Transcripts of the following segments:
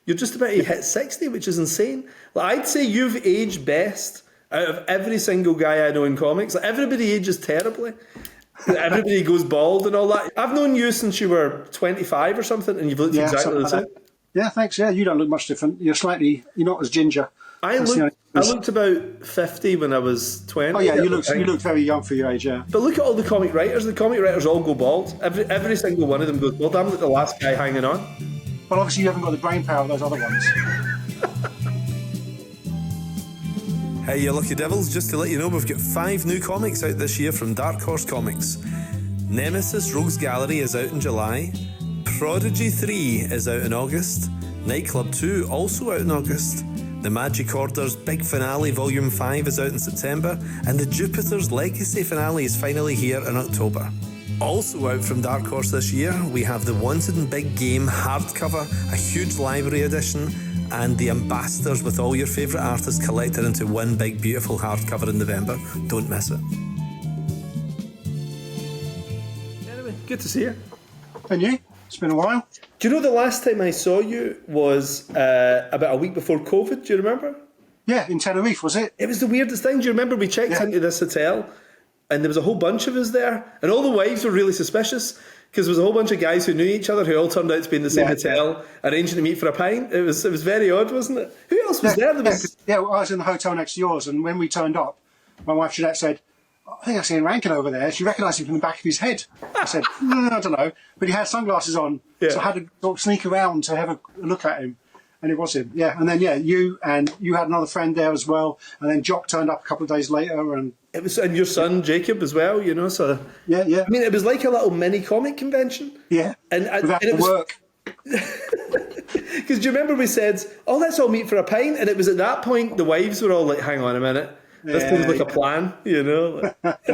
you're just about to hit 60, which is insane. Like, I'd say you've aged best out of every single guy I know in comics. Like, everybody ages terribly. Everybody goes bald and all that. I've known you since you were 25 or something, and you've looked exactly the same. Yeah, thanks. Yeah, you don't look much different. You're not as ginger. I looked about 50 when I was 20. Oh yeah, you look very young for your age. Yeah. But look at all the comic writers. The comic writers all go bald. Every single one of them goes bald. I'm like the last guy hanging on. Well, obviously you haven't got the brain power of those other ones. Hey, you lucky devils, just to let you know, we've got 5 new comics out this year from Dark Horse Comics. Nemesis Rogues Gallery is out in July. Prodigy 3 is out in August. Nightclub 2 also out in August. The Magic Order's big finale, Volume 5, is out in September. And the Jupiter's Legacy finale is finally here in October. Also out from Dark Horse this year, we have the Wanted and Big Game hardcover, a huge library edition, and the Ambassadors with all your favourite artists collected into one big beautiful hardcover in November. Don't miss it. Anyway, good to see you. And you? It's been a while. Do you know the last time I saw you was about a week before COVID? Do you remember? Yeah, in Tenerife, was it? It was the weirdest thing. Do you remember we checked into this hotel and there was a whole bunch of us there, and all the wives were really suspicious because there was a whole bunch of guys who knew each other who all turned out to be in the same hotel, arranging to meet for a pint. It was very odd, wasn't it? Who else was there? Well, I was in the hotel next to yours, and when we turned up, my wife Jeanette said, I think I see Rankin over there. She recognised him from the back of his head. I said, I don't know. But he had sunglasses on, so I had to sort of sneak around to have a look at him. And it was him, yeah. And then, you had another friend there as well. And then Jock turned up a couple of days later. And it was, and your son, Jacob, as well, you know. So Yeah. I mean, it was like a little mini comic convention. Yeah, and it was work. Because do you remember we said, let's all meet for a pint? And it was at that point the wives were all like, hang on a minute. This seems like a plan, you know. But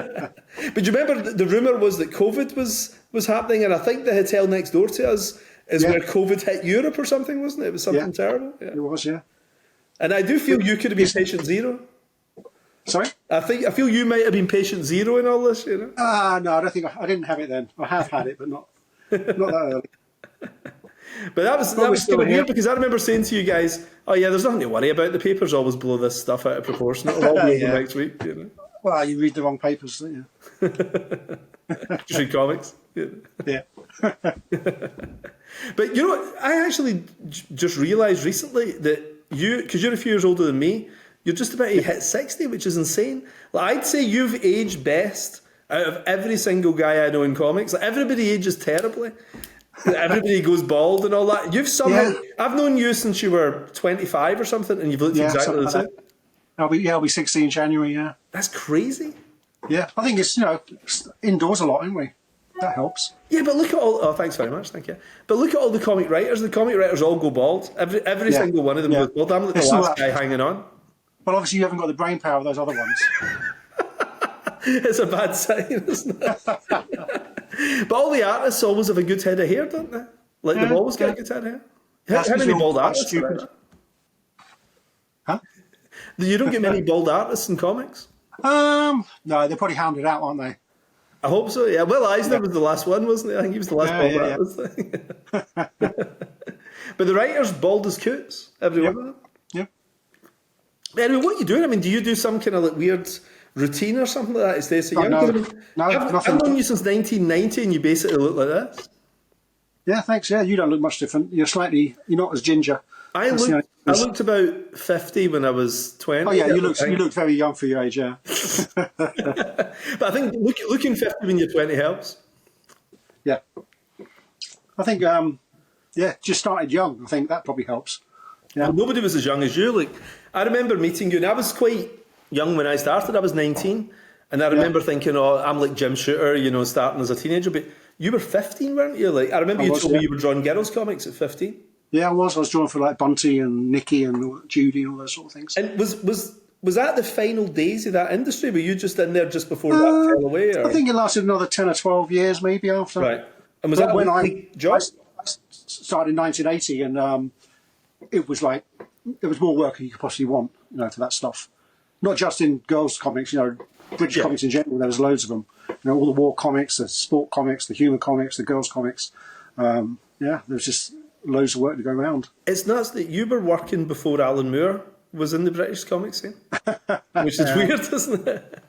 do you remember the rumour was that COVID was happening, and I think the hotel next door to us is where COVID hit Europe or something, wasn't it? It was something terrible. Yeah. It was, yeah. And I do feel you could have been patient zero. Sorry? I feel you might have been patient zero in all this, you know. No, I don't think I didn't have it then. I have had it, but not that early. But that was kind of weird because I remember saying to you guys, there's nothing to worry about. The papers always blow this stuff out of proportion. It'll all be over next week, you know. Well, you read the wrong papers, don't you? Just read comics. Yeah. But you know what? I actually just realised recently that because you're a few years older than me, you're just about to hit 60, which is insane. Like, I'd say you've aged best out of every single guy I know in comics. Like, everybody ages terribly. Everybody goes bald and all that. You've somehow... I've known you since you were 25 or something, and you've looked exactly the same. I'll be 60 in January, yeah. That's crazy. Yeah, I think it's, indoors a lot, aren't we? That helps. Yeah, but look at all... Oh, thanks very much, thank you. But look at all the comic writers. The comic writers all go bald. Every single one of them goes bald. I'm like the last guy hanging on. Well, obviously you haven't got the brain power of those other ones. It's a bad sign, isn't it? But all the artists always have a good head of hair, don't they? Like, they've always got a good head of hair. How many bald artists are there? Huh? You don't get many bald artists in comics? No, they're probably hounded out, aren't they? I hope so, yeah. Will Eisner was the last one, wasn't he? I think he was the last bald artist. But the writers, bald as coots, every one of them. Yep. Anyway, what are you doing? I mean, do you do some kind of like weird routine or something like that to stay so young? I've known you since 1990 and you basically look like this. Yeah, thanks. Yeah, you don't look much different. You're not as ginger. I looked about 50 when I was 20. Oh yeah, you look very young for your age, yeah. But I think looking 50 when you're 20 helps. Yeah. I think, just started young. I think that probably helps. Yeah. Well, nobody was as young as you. Like, I remember meeting you, and I was quite young when I started. I was 19, and I remember thinking, I'm like Jim Shooter, starting as a teenager. But you were 15, weren't you? Like, I remember you told me you were drawing girls' comics at 15. Yeah, I was. I was drawing for like Bunty and Nikki and Judy and all those sort of things. And was that the final days of that industry? Were you just in there just before that fell away? Or? I think it lasted another 10 or 12 years maybe after. Right. And was that when I started in 1980, and it was like there was more work than you could possibly want, for that stuff. Not just in girls' comics, British comics in general. There was loads of them. All the war comics, the sport comics, the humour comics, the girls' comics. There was just loads of work to go around. It's nuts that you were working before Alan Moore was in the British comic scene, which is weird, isn't it?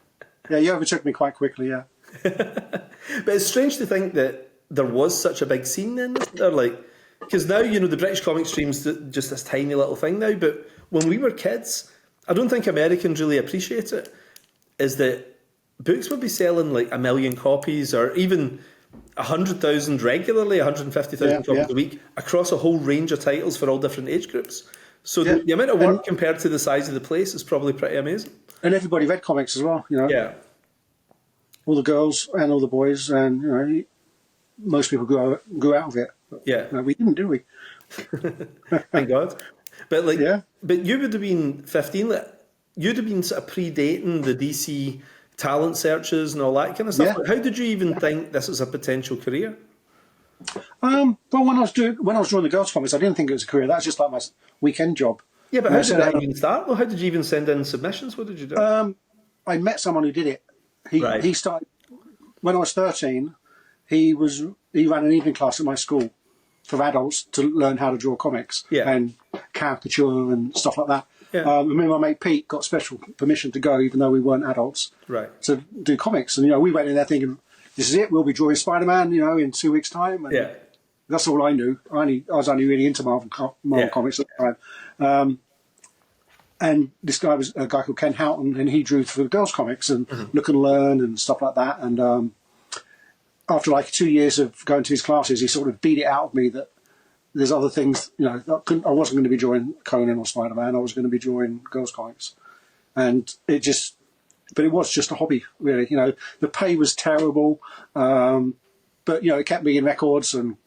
Yeah, you overtook me quite quickly, yeah. But it's strange to think that there was such a big scene then, isn't there? Like, because now, you know, the British comic stream's just this tiny little thing now, but when we were kids, I don't think Americans really appreciate it, is that books would be selling like 1 million copies or even 100,000 regularly, 150,000 copies a week across a whole range of titles for all different age groups. So the amount of work compared to the size of the place is probably pretty amazing. And everybody read comics as well, you know. Yeah. All the girls and all the boys, and, you know, most people grew out of it. But, Yeah. no, we didn't, do we? Thank God. But like, but you would have been 15. Like, you'd have been sort of predating the DC talent searches and all that kind of stuff. Yeah. How did you even think this is a potential career? Well, when I was drawing the girls' comics, I didn't think it was a career. That was just like my weekend job. Yeah, but how did that even start? Well, how did you even send in submissions? What did you do? I met someone who did it. He started when I was 13. He ran an evening class at my school for adults to learn how to draw comics and caricature and stuff like that. Yeah. Me and my mate Pete got special permission to go, even though we weren't adults, to do comics. And, you know, we went in there thinking, this is it, we'll be drawing Spider-Man, you know, in 2 weeks' time. And that's all I knew. I was only really into Marvel comics at the time. And this guy was a guy called Ken Houghton, and he drew for the girls' comics and Look and Learn and stuff like that. And after like 2 years of going to his classes, he sort of beat it out of me that there's other things, you know, I wasn't going to be drawing Conan or Spider-Man. I was going to be drawing girls' comics. And but it was just a hobby, really. You know, the pay was terrible, but, you know, it kept me in records and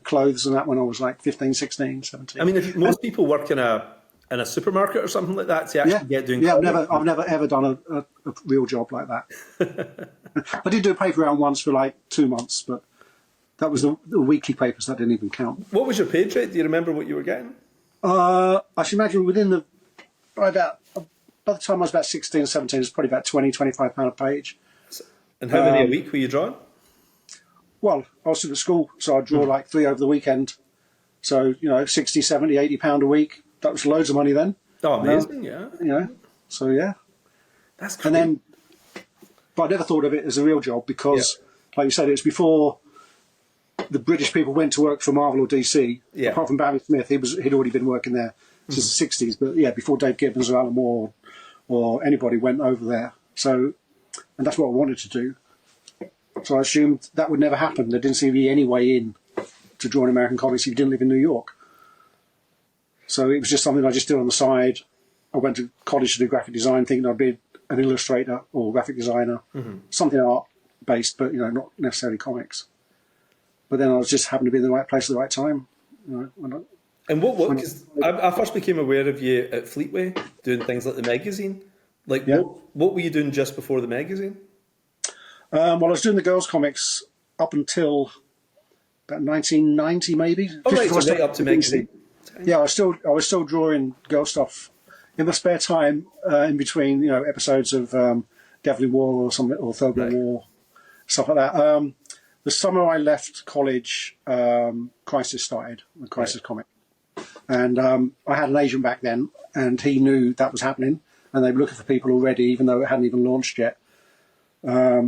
clothes and that when I was like 15, 16, 17. I mean, if most people work in a supermarket or something like that to actually get doing. Yeah, I've never ever done a real job like that. I did do a paper round once for like 2 months, but that was the weekly papers. That didn't even count. What was your page rate? Do you remember what you were getting? I should imagine by the time I was about 16 or 17, it was probably about £20, £25 a page. And how many a week were you drawing? Well, I was still at school, so I'd draw like 3 over the weekend. So, you know, 60, 70, £80 a week. That was loads of money then. Oh, amazing, yeah. You know, so yeah. That's cool. But I never thought of it as a real job because, like you said, it was before the British people went to work for Marvel or DC. Yeah. Apart from Barry Smith, he'd already been working there since the 60s. But yeah, before Dave Gibbons or Alan Moore or anybody went over there. So, and that's what I wanted to do. So I assumed that would never happen. There didn't seem to be any way in to drawing American comics if you didn't live in New York. So it was just something I just did on the side. I went to college to do graphic design, thinking I'd be an illustrator or graphic designer, something art-based, but, you know, not necessarily comics. But then I was just happened to be in the right place at the right time. You know, because I first became aware of you at Fleetway, doing things like the magazine. Like, what were you doing just before the magazine? Well, I was doing the girls' comics up until about 1990, maybe. Oh, right, so right up to magazine. Yeah, I was still drawing girl stuff in my spare time, in between, you know, episodes of Devil War or something, or Third World War, stuff like that. The summer I left college, Crisis started, the Crisis comic, and I had an agent back then, and he knew that was happening, and they were looking for people already, even though it hadn't even launched yet.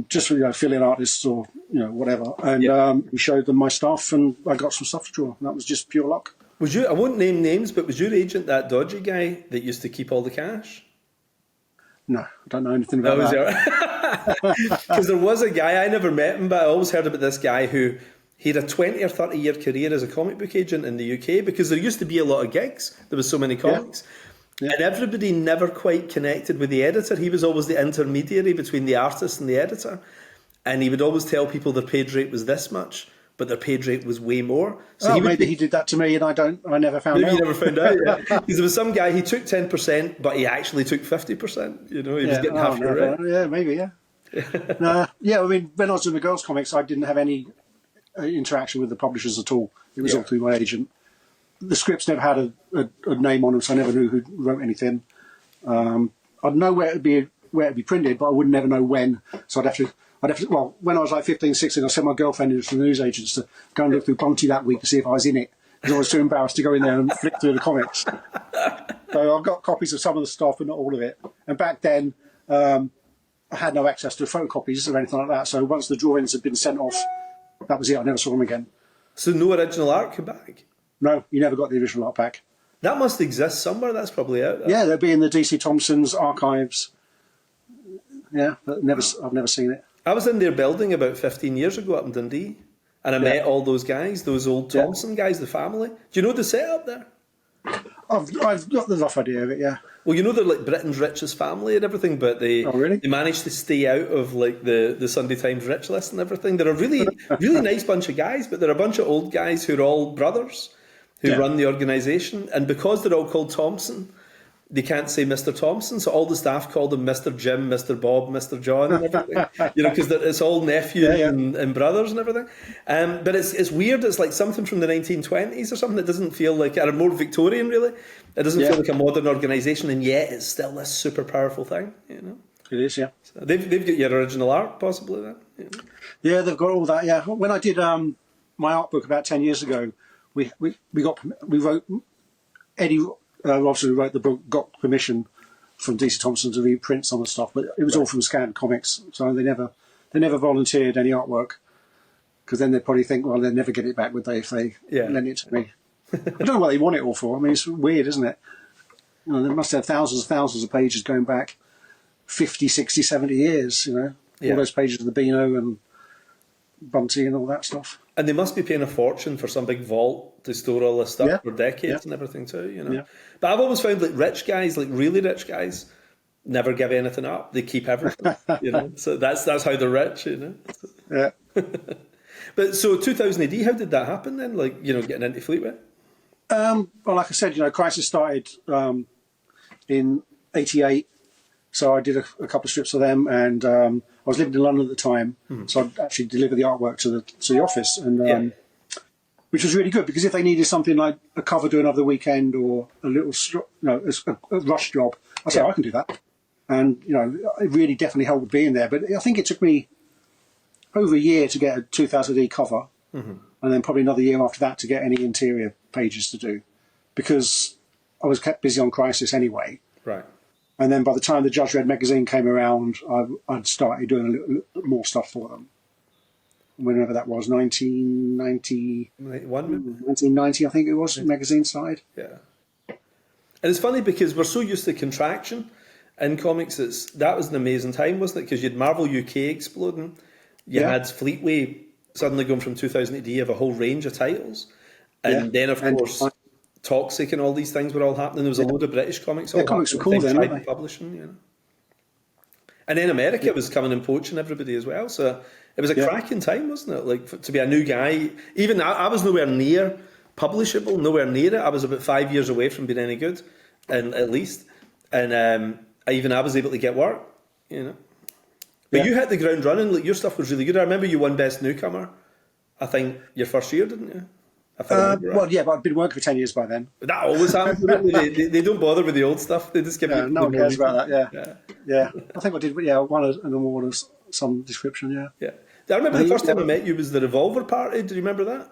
Just for, you know, fill-in artists or, you know, whatever, and we showed them my stuff, and I got some stuff to draw, and that was just pure luck. I won't name names, but was your agent that dodgy guy that used to keep all the cash? No, I don't know anything about that. Because there was a guy, I never met him, but I always heard about this guy who he had a 20 or 30 year career as a comic book agent in the UK, because there used to be a lot of gigs. There was so many comics. Yeah. And everybody never quite connected with the editor. He was always the intermediary between the artist and the editor. And he would always tell people their page rate was this much, but their page rate was way more. So maybe he did that to me and I never found out. Maybe you never found out, yeah. Because there was some guy, he took 10%, but he actually took 50%. You know, he was getting half your rate. Yeah, maybe, yeah. I mean, when I was doing the girls' comics, I didn't have any interaction with the publishers at all. It was all through my agent. The scripts never had a name on them, so I never knew who wrote anything. I'd know where it'd be printed, but I would never know when. So I'd have to. Well, when I was like 15, 16, I sent my girlfriend into the newsagents to go and look through Bunty that week to see if I was in it. because I was too embarrassed to go in there and flick through the comics. So I've got copies of some of the stuff, but not all of it. And back then, I had no access to photocopies or anything like that. So once the drawings had been sent off, that was it. I never saw them again. So no original art came back? No, you never got the original art back. That must exist somewhere. That's probably out there. Yeah, they'll be in the DC Thompson's archives. Yeah, but I've never seen it. I was in their building about 15 years ago up in Dundee, and I met all those guys, those old Thompson guys, the family. Do you know the setup there? I've got the rough idea of it, yeah. Well, you know they're like Britain's richest family and everything, but they managed to stay out of like the Sunday Times rich list and everything. They're a really nice bunch of guys, but they're a bunch of old guys who are all brothers who run the organisation, and because they're all called Thompson, they can't say Mr. Thompson, so all the staff call them Mr. Jim, Mr. Bob, Mr. John, and everything. Because it's all nephews and brothers and everything. But it's weird. It's like something from the 1920s or something that doesn't feel like, or more Victorian, really. It doesn't feel like a modern organisation, and yet it's still this super powerful thing. It is, yeah. So they've got your original art, possibly then. Yeah, they've got all that. Yeah, when I did my art book about 10 years ago, we wrote Eddie. Obviously, who wrote the book, got permission from DC Thompson to reprint some of the stuff, but it was all from scanned comics, so they never volunteered any artwork, because then they'd probably think, well, they'd never get it back, would they, if they lent it to me? I don't know what they want it all for. I mean, it's weird, isn't it? They must have thousands of pages going back 50, 60, 70 years, all those pages of the Beano and Bunty and all that stuff. And they must be paying a fortune for some big vault to store all this stuff for decades and everything too, Yeah. But I've always found like rich guys, like really rich guys, never give anything up. They keep everything, So that's how they're rich, Yeah. But so 2000 AD, how did that happen then? Like, getting into Fleetway? Well, like I said, Crisis started in '88, so I did a couple of strips of them, and I was living in London at the time, so I'd actually deliver the artwork to the office, and which was really good, because if they needed something like a cover doing over the weekend or a little a rush job, I said I can do that, and it really definitely helped with being there. But I think it took me over a year to get a 2000 AD cover, and then probably another year after that to get any interior pages to do, because I was kept busy on Crisis anyway. Right. And then by the time the Judge Red magazine came around, I'd started doing a little more stuff for them. Whenever that was, 1990, I think it was, magazine side. Yeah. And it's funny because we're so used to contraction in comics. That was an amazing time, wasn't it? Because you had Marvel UK exploding. You had Fleetway suddenly going from 2000 AD, of a whole range of titles. And then, of course, Toxic and all these things were all happening. There was a load of British comics. Comics were cool then, weren't they? Publishing, And then America was coming and poaching everybody as well. So it was a cracking time, wasn't it? Like, to be a new guy. Even I was nowhere near publishable, nowhere near it. I was about 5 years away from being any good, and at least. And I was able to get work, But you hit the ground running. Like, your stuff was really good. I remember you won Best Newcomer, I think, your first year, didn't you? But I'd been working for 10 years by then. That always happens. They don't bother with the old stuff. They just give you. No one cares about that. Yeah. I think I did. Yeah, won an award of some description. Yeah. I remember the first time I met you was the Revolver party. Do you remember that?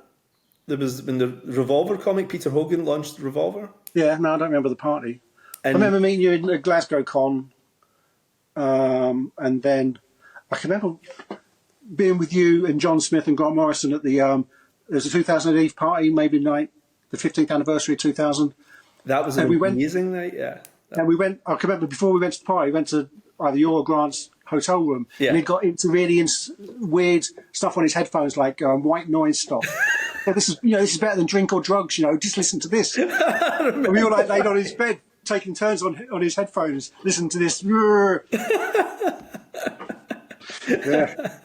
There was when the Revolver comic. Peter Hogan launched Revolver. Yeah. No, I don't remember the party. I remember meeting you in the Glasgow Con, and then I can remember being with you and John Smith and Grant Morrison at the. There's a 2000 Eve party, maybe the 15th anniversary of 2000. That was an amazing night, yeah. And we went, I can remember before we went to the party, we went to either your or Grant's hotel room, and he got into really weird stuff on his headphones, like white noise stuff. This is better than drink or drugs, just listen to this. And we all laid on his bed, taking turns on his headphones, listen to this. Yeah.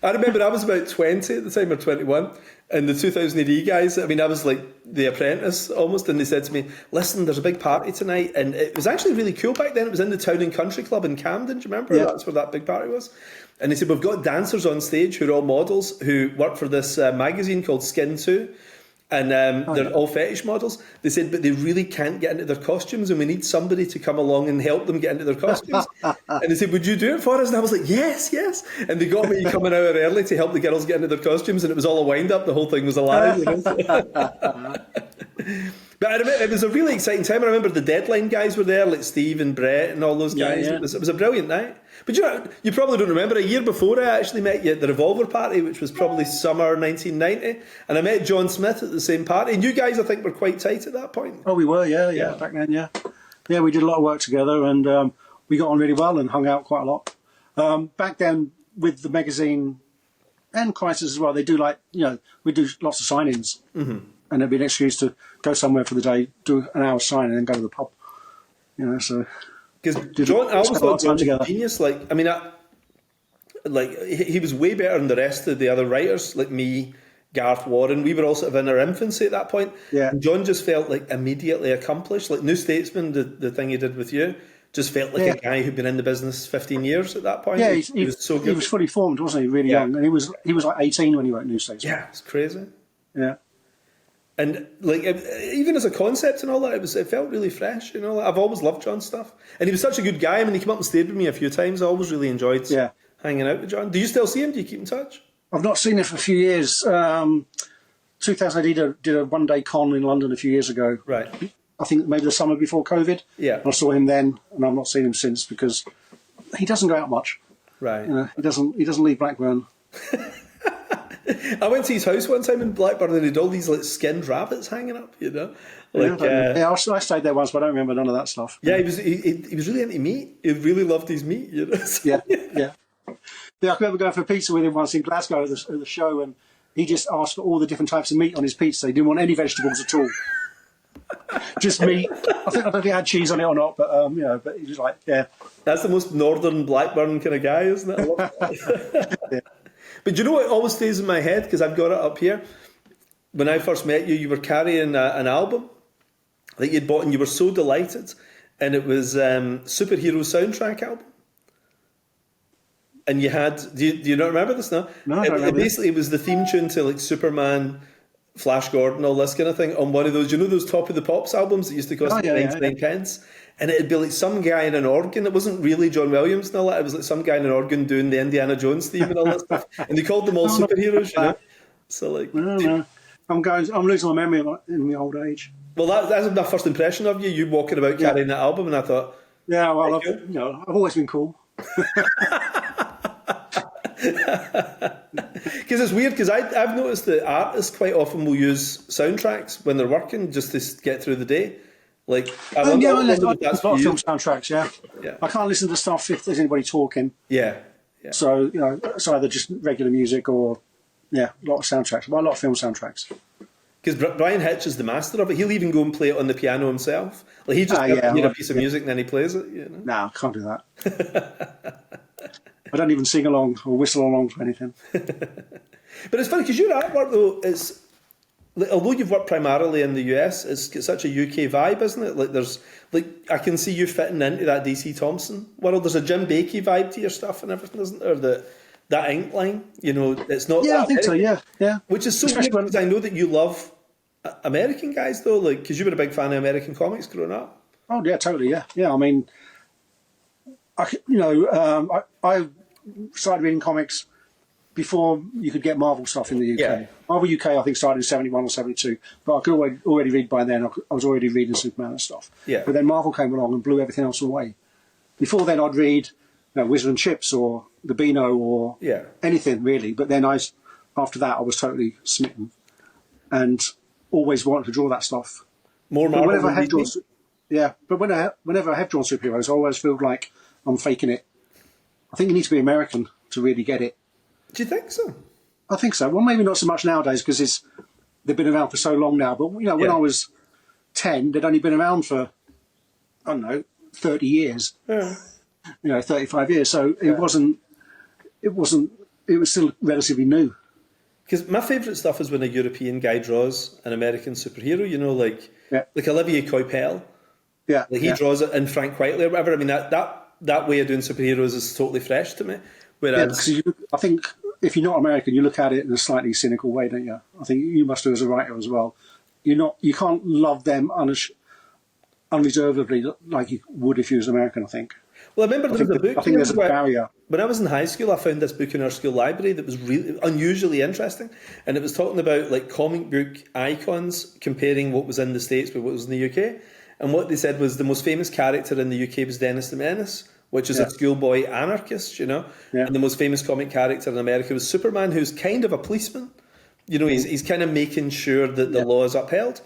I remember I was about 20 at the time, or 21, and the 2000 AD guys, I was like the apprentice almost, and they said to me, listen, there's a big party tonight, and it was actually really cool back then. It was in the Town and Country Club in Camden, do you remember? That's where that big party was. And they said, we've got dancers on stage who are all models who work for this magazine called Skin 2, And they're all fetish models. They said, but they really can't get into their costumes, and we need somebody to come along and help them get into their costumes. And they said, would you do it for us? And I was like, yes. And they got me to come an hour early to help the girls get into their costumes, and it was all a wind-up. The whole thing was a lie. But I remember, it was a really exciting time. I remember the Deadline guys were there, like Steve and Brett and all those guys. Yeah. It was a brilliant night. But you probably don't remember, a year before I actually met you at the Revolver Party, which was probably summer 1990, and I met John Smith at the same party. And you guys, I think, were quite tight at that point. Oh, we were, yeah. Back then, yeah. Yeah, we did a lot of work together, and we got on really well and hung out quite a lot. Back then, with the magazine and Crisis as well, they do we do lots of sign-ins. Mm-hmm. And there'd be an excuse to go somewhere for the day, do an hour's sign, and then go to the pub. So... Because John, I always thought John was a genius. He was way better than the rest of the other writers, like me, Garth, Warren. We were all sort of in our infancy at that point. Yeah. And John just felt like immediately accomplished. Like New Statesman, the thing he did with you, just felt like a guy who'd been in the business 15 years at that point. Yeah, he was so good. He was fully formed, wasn't he? Really young, and he was like 18 when he wrote New Statesman. Yeah, it's crazy. Yeah. And even as a concept and all that, it felt really fresh. I've always loved John's stuff, and he was such a good guy. I mean, he came up and stayed with me a few times. I always really enjoyed hanging out with John. Do you still see him? Do you keep in touch? I've not seen him for a few years. 2000, I did a one-day con in London a few years ago. Right. I think maybe the summer before COVID. Yeah. And I saw him then, and I've not seen him since because he doesn't go out much. Right. He doesn't leave Blackburn. I went to his house one time in Blackburn, and he had all these skinned rabbits hanging up, I stayed there once, but I don't remember none of that stuff. Yeah, he was really into meat. He really loved his meat, Yeah. Yeah, I remember going for a pizza with him once in Glasgow at the show, and he just asked for all the different types of meat on his pizza. He didn't want any vegetables at all. Just meat. I don't know if he had cheese on it or not, but but he was like, yeah. That's the most northern Blackburn kind of guy, isn't it? I love that. Yeah. But do you know what always stays in my head, because I've got it up here? When I first met you, you were carrying an album that you'd bought, and you were so delighted, and it was superhero soundtrack album. And you had, do you not remember this now? No, I don't remember. Basically, it was the theme tune to Superman, Flash Gordon, all this kind of thing, on one of those, those Top of the Pops albums that used to cost 99 pence? And it'd be some guy in an organ. It wasn't really John Williams and all that. It was some guy in an organ doing the Indiana Jones theme and all that stuff. And they called them all superheroes, So No. I'm losing my memory in my old age. Well, that's my first impression of you. You walking about carrying that album, and I thought, yeah, well, I've always been cool. Because it's weird, because I've noticed that artists quite often will use soundtracks when they're working just to get through the day. I listen to a lot of film soundtracks. Yeah. I can't listen to stuff if there's anybody talking. Yeah. So it's either just regular music or a lot of soundtracks. But a lot of film soundtracks. Because Brian Hitch is the master of it. He'll even go and play it on the piano himself. He just hears a piece of music and then he plays it. No, I can't do that. I don't even sing along or whistle along to anything. But it's funny because your artwork, though, is, although you've worked primarily in the US, it's got such a UK vibe, isn't it? There's I can see you fitting into that DC Thompson world. There's a Jim Bakey vibe to your stuff and everything, isn't there? That ink line, it's not. Yeah, I think so. Yeah. Which is so weird, because I know that you love American guys, though, because you were a big fan of American comics growing up. Oh yeah, totally. Yeah. I mean, I started reading comics before you could get Marvel stuff in the UK. Yeah. Marvel UK, I think, started in 71 or 72, but I could already read by then. I was already reading Superman and stuff. Yeah. But then Marvel came along and blew everything else away. Before then, I'd read Wizard and Chips or The Beano or anything, really. But then after that, I was totally smitten and always wanted to draw that stuff. More Marvel than DC? But whenever I have drawn superheroes, I always feel like I'm faking it. I think you need to be American to really get it. Do you think so? I think so. Well, maybe not so much nowadays because they've been around for so long now. But when I was 10, they'd only been around for 30 years. Yeah. 35 years. So it wasn't. It was still relatively new. Because my favourite stuff is when a European guy draws an American superhero. Like Olivier Coipel. Yeah. He draws it in Frank Whiteley or whatever. I mean that way of doing superheroes is totally fresh to me. Whereas I think if you're not American, you look at it in a slightly cynical way, don't you? I think you must do as a writer as well. You can't love them unreservedly like you would if you was American, I think. Well, I remember there was a book. I think there's a barrier. When I was in high school, I found this book in our school library that was really unusually interesting, and it was talking about like comic book icons, comparing what was in the States with what was in the UK. And what they said was the most famous character in the UK was Dennis the Menace, which is a schoolboy anarchist, you know. Yeah. And the most famous comic character in America was Superman, who's kind of a policeman. You know, he's kind of making sure that the law is upheld.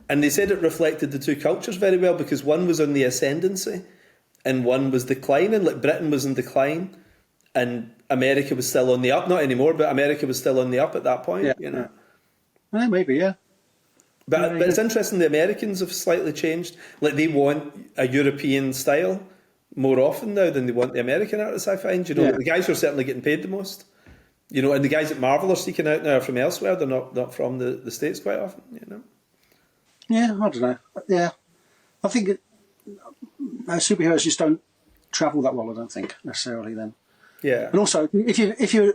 And they said it reflected the two cultures very well because one was on the ascendancy and one was declining. Like Britain was in decline and America was still on the up. Not anymore, but America was still on the up at that point, you know. Yeah, maybe, yeah. But it's interesting, the Americans have slightly changed. Like they want a European style more often now than they want the American artists, I find. You know, the guys who are certainly getting paid the most. You know, and the guys at Marvel are seeking out now are from elsewhere. They're not from the States quite often, you know. Yeah, I don't know. Yeah. I think superheroes just don't travel that well, I don't think, necessarily then. Yeah. And also, if you're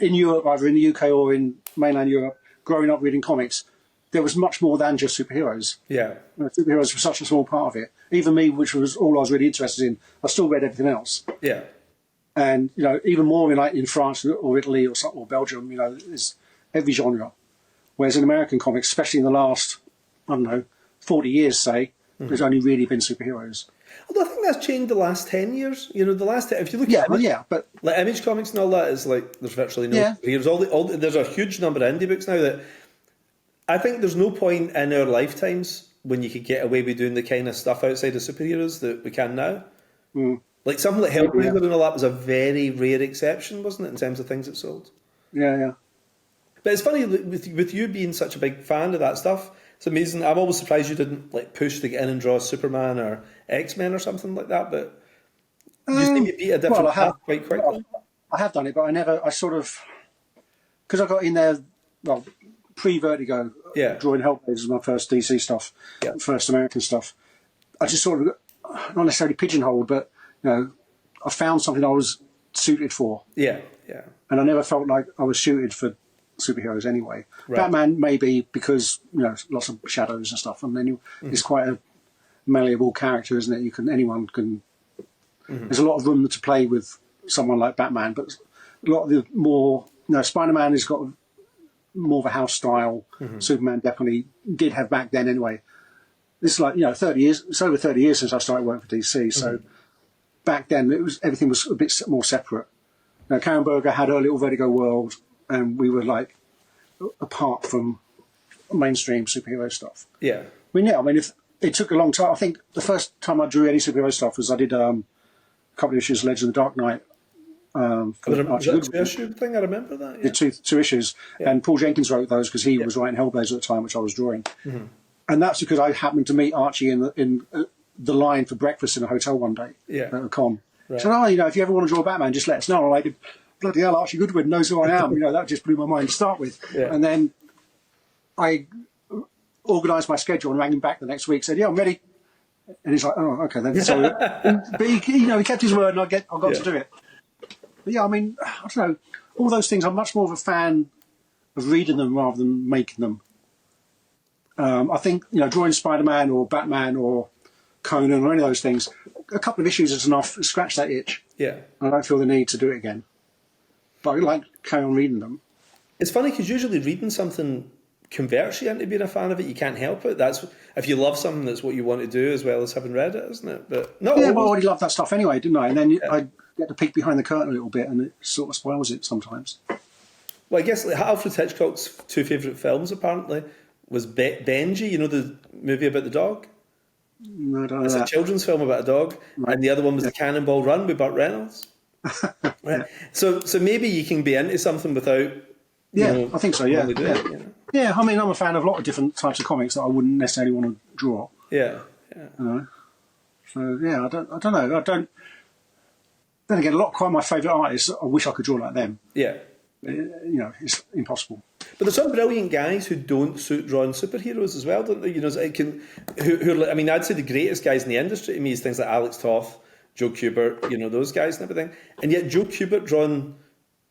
in Europe, either in the UK or in mainland Europe, growing up reading comics, there was much more than just superheroes. Yeah. You know, superheroes were such a small part of it. Even me, which was all I was really interested in, I still read everything else. Yeah. And, you know, even more in France or Italy or Belgium, you know, there's every genre. Whereas in American comics, especially in the last, I don't know, 40 years, say, there's only really been superheroes. Although I think that's changed the last 10 years. You know, the last 10, if you look at but like Image Comics and all that, is like there's virtually no superheroes. There's a huge number of indie books now that I think there's no point in our lifetimes when you could get away with doing the kind of stuff outside of superheroes that we can now. Like something like Hellblazer and all that was a very rare exception, wasn't it, in terms of things it sold? Yeah. But it's funny, with you being such a big fan of that stuff, it's amazing. I'm always surprised you didn't like push to get in and draw Superman or X-Men or something like that, but you just think you beat a different path quite quickly. I have done it, but I sort of, because I got in there, pre-Vertigo, drawing Hellblazer was my first DC stuff, first American stuff. I just sort of, not necessarily pigeonholed, but, you know, I found something I was suited for. Yeah. And I never felt like I was suited for superheroes anyway. Right. Batman maybe because, you know, lots of shadows and stuff, and then he's quite a malleable character, isn't it? Anyone can. There's a lot of room to play with someone like Batman, but a lot of the more, you know, Spider-Man has got more of a house style. Superman definitely did have back then anyway. It's like, you know, 30 years. It's over 30 years since I started working for DC, so back then everything was a bit more separate. Now, Karen Berger had her little Vertigo world, and we were like apart from mainstream superhero stuff. Yeah. I mean, if it took a long time. I think the first time I drew any superhero stuff was I did a couple of issues of Legends of the Dark Knight. Was that issue thing? I remember that. Yeah. Two issues, and Paul Jenkins wrote those because he was writing Hellblazer at the time, which I was drawing. And that's because I happened to meet Archie in the line for breakfast in a hotel one day at a con. Right. So, you know, if you ever want to draw Batman, just let us know. I'm like, bloody hell, Archie Goodwin knows who I am. You know, that just blew my mind to start with. Yeah. And then I organised my schedule and rang him back the next week, said, I'm ready. And he's like, oh, okay then. So, but he kept his word, and I got to do it. But yeah, I mean, I don't know. All those things, I'm much more of a fan of reading them rather than making them. I think, you know, drawing Spider-Man or Batman or Conan or any of those things, a couple of issues is enough to scratch that itch. Yeah. I don't feel the need to do it again. But I like carry on reading them. It's funny because usually reading something converts you into being a fan of it. You can't help it. That's if you love something, that's what you want to do as well as having read it, isn't it? But but I already loved that stuff anyway, didn't I? And then I get to peek behind the curtain a little bit, and it sort of spoils it sometimes. Well, I guess like Alfred Hitchcock's two favourite films apparently was Benji. You know the movie about the dog. No, I don't know. It's a children's film about a dog, and the other one was The Cannonball Run with Burt Reynolds. Right. So maybe you can be into something without. I think so. Yeah. Yeah. I mean, I'm a fan of a lot of different types of comics that I wouldn't necessarily want to draw. Yeah. So yeah, I don't know. I don't. Then again, a lot of my favourite artists, I wish I could draw like them. Yeah. You know, it's impossible. But there's some brilliant guys who don't suit drawing superheroes as well, don't they? You know, I mean, I'd say the greatest guys in the industry to me is things like Alex Toth, Joe Kubert, you know, those guys and everything. And yet Joe Kubert drawing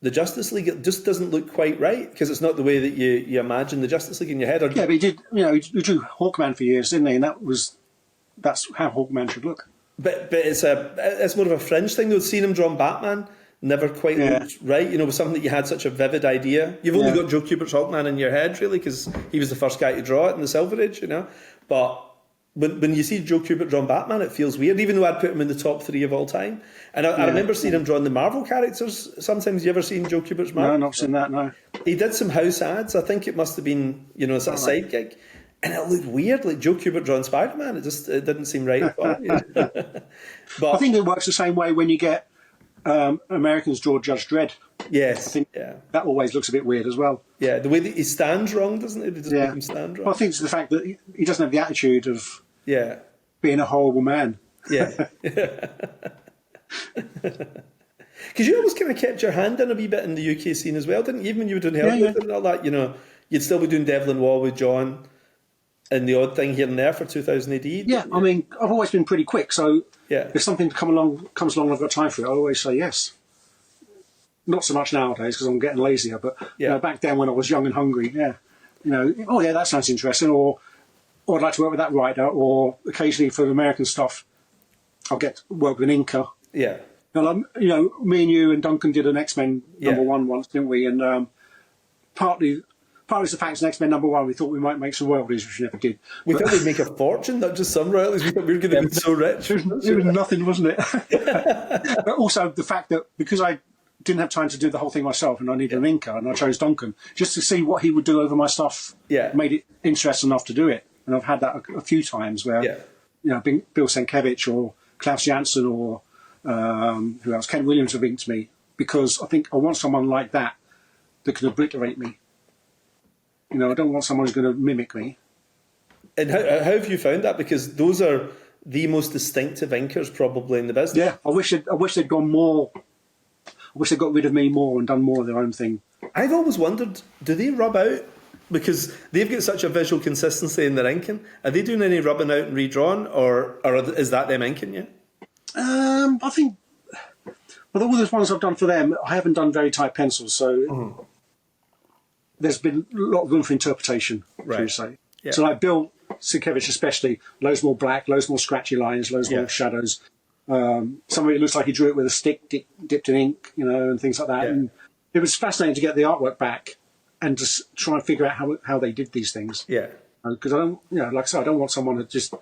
the Justice League, it just doesn't look quite right because it's not the way that you imagine the Justice League in your head. Or, Yeah, but he did. He drew Hawkman for years, didn't he? And that's how Hawkman should look. But it's more of a fringe thing though. Seeing him drawn Batman never quite looked right. With something that you had such a vivid idea. You've only got Joe Kubert's Hawkman in your head really because he was the first guy to draw it in the Silver Age. But when you see Joe Kubert drawn Batman, it feels weird, even though I'd put him in the top 3 of all time. And I remember seeing him drawing the Marvel characters. Sometimes you ever seen Joe Kubert's Marvel? No, not seen that, no. He did some house ads. I think it must have been, as a side gig. And it looked weird, like Joe Kubert drawing Spider-Man. It didn't seem right at all. But I think it works the same way when you get Americans draw Judge Dredd. Yes. I think that always looks a bit weird as well. Yeah, the way that he stands wrong, doesn't it? They just make him stand wrong. Well, I think it's the fact that he doesn't have the attitude of being a horrible man. Yeah. Because you always kind of kept your hand in a wee bit in the UK scene as well, didn't you? Even when you were doing Hellraiser and all that, you'd still be doing Devil and Wall with John and the odd thing here and there for 2000 AD. Yeah, I mean, I've always been pretty quick, so if something comes along and I've got time for it, I'll always say yes. Not so much nowadays because I'm getting lazier, but back then when I was young and hungry, that sounds interesting, or I'd like to work with that writer, or occasionally for American stuff, I'll get work with an inker. Yeah. Me and you and Duncan did an X-Men #1 once, didn't we? And partly it's the fact it's an X-Men #1, we thought we might make some royalties, which we never did. We thought we'd make a fortune, not just some royalties. We thought we were going to be so rich. It was nothing, wasn't it? But also the fact that because I didn't have time to do the whole thing myself and I needed an inker, and I chose Duncan, just to see what he would do over my stuff made it interesting enough to do it. And I've had that a few times where, Bill Sienkiewicz or Klaus Janson or who else? Ken Williams have inked me because I think I want someone like that can obliterate me. I don't want someone who's going to mimic me. And how have you found that? Because those are the most distinctive inkers probably in the business. Yeah, I wish they'd gone more. I wish they'd got rid of me more and done more of their own thing. I've always wondered, do they rub out? Because they've got such a visual consistency in their inking. Are they doing any rubbing out and redrawing, or is that them inking you? I think, with all the ones I've done for them, I haven't done very tight pencils, so there's been a lot of room for interpretation, shall we say. Yeah. So like Bill Sienkiewicz especially, loads more black, loads more scratchy lines, loads more shadows. Some of it looks like he drew it with a stick dipped in ink, and things like that. Yeah. And it was fascinating to get the artwork back and just try and figure out how they did these things. Yeah. Because I don't, like I said, I don't want someone that just